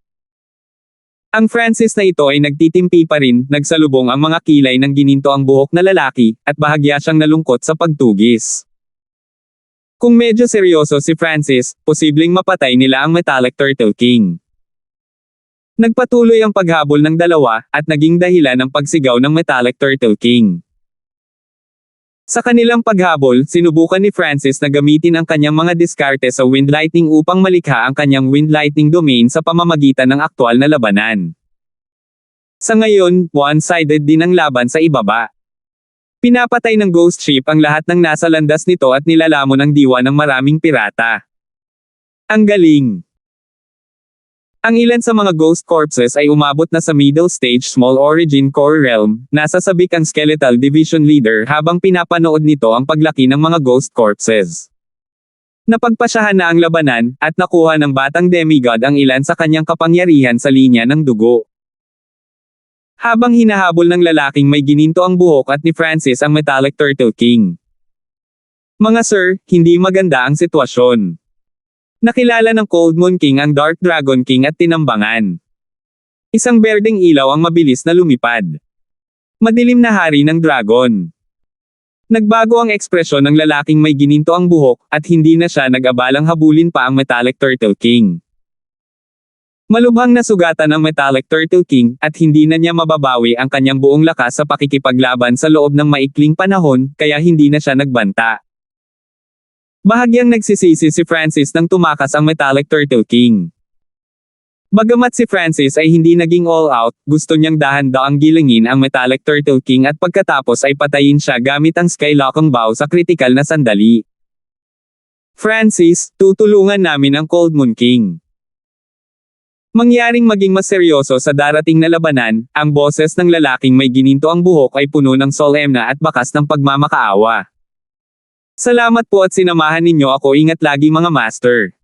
Ang Francis na ito ay nagtitimpi pa rin, nagsalubong ang mga kilay ng gininto ang buhok na lalaki, at bahagya siyang nalungkot sa pagtugis. Kung medyo seryoso si Francis, posibleng mapatay nila ang Metallic Turtle King. Nagpatuloy ang paghabol ng dalawa, at naging dahilan ng pagsigaw ng Metallic Turtle King. Sa kanilang paghabol, sinubukan ni Francis na gamitin ang kanyang mga diskarte sa Wind Lightning upang malikha ang kanyang Wind Lightning domain sa pamamagitan ng aktwal na labanan. Sa ngayon, one-sided din ang laban sa ibaba. Pinapatay ng Ghost Ship ang lahat ng nasa landas nito at nilalamon ang diwa ng maraming pirata. Ang galing! Ang ilan sa mga Ghost Corpses ay umabot na sa Middle Stage Small Origin Core Realm, nasa sabik ang Skeletal Division Leader habang pinapanood nito ang paglaki ng mga Ghost Corpses. Napagpasyahan na ang labanan, at nakuha ng batang demigod ang ilan sa kanyang kapangyarihan sa linya ng dugo. Habang hinahabol ng lalaking may gininto ang buhok at ni Francis ang Metallic Turtle King. Mga sir, hindi maganda ang sitwasyon. Nakilala ng Cold Moon King ang Dark Dragon King at tinambangan. Isang berdeng ilaw ang mabilis na lumipad. Madilim na hari ng dragon. Nagbago ang ekspresyon ng lalaking may gininto ang buhok, at hindi na siya nag-abalang habulin pa ang Metallic Turtle King. Malubhang nasugatan ang Metallic Turtle King, at hindi na niya mababawi ang kanyang buong lakas sa pakikipaglaban sa loob ng maikling panahon, kaya hindi na siya nagbanta. Bahagyang nagsisisi si Francis nang tumakas ang Metallic Turtle King. Bagamat si Francis ay hindi naging all out, gusto niyang dahan-daang gilingin ang Metallic Turtle King at pagkatapos ay patayin siya gamit ang Skylocking Bow sa kritikal na sandali. Francis, tutulungan namin ang Cold Moon King. Mangyaring maging mas seryoso sa darating na labanan, ang boses ng lalaking may gininto ang buhok ay puno ng solemna at bakas ng pagmamakaawa. Salamat po at sinamahan ninyo ako, ingat lagi mga master.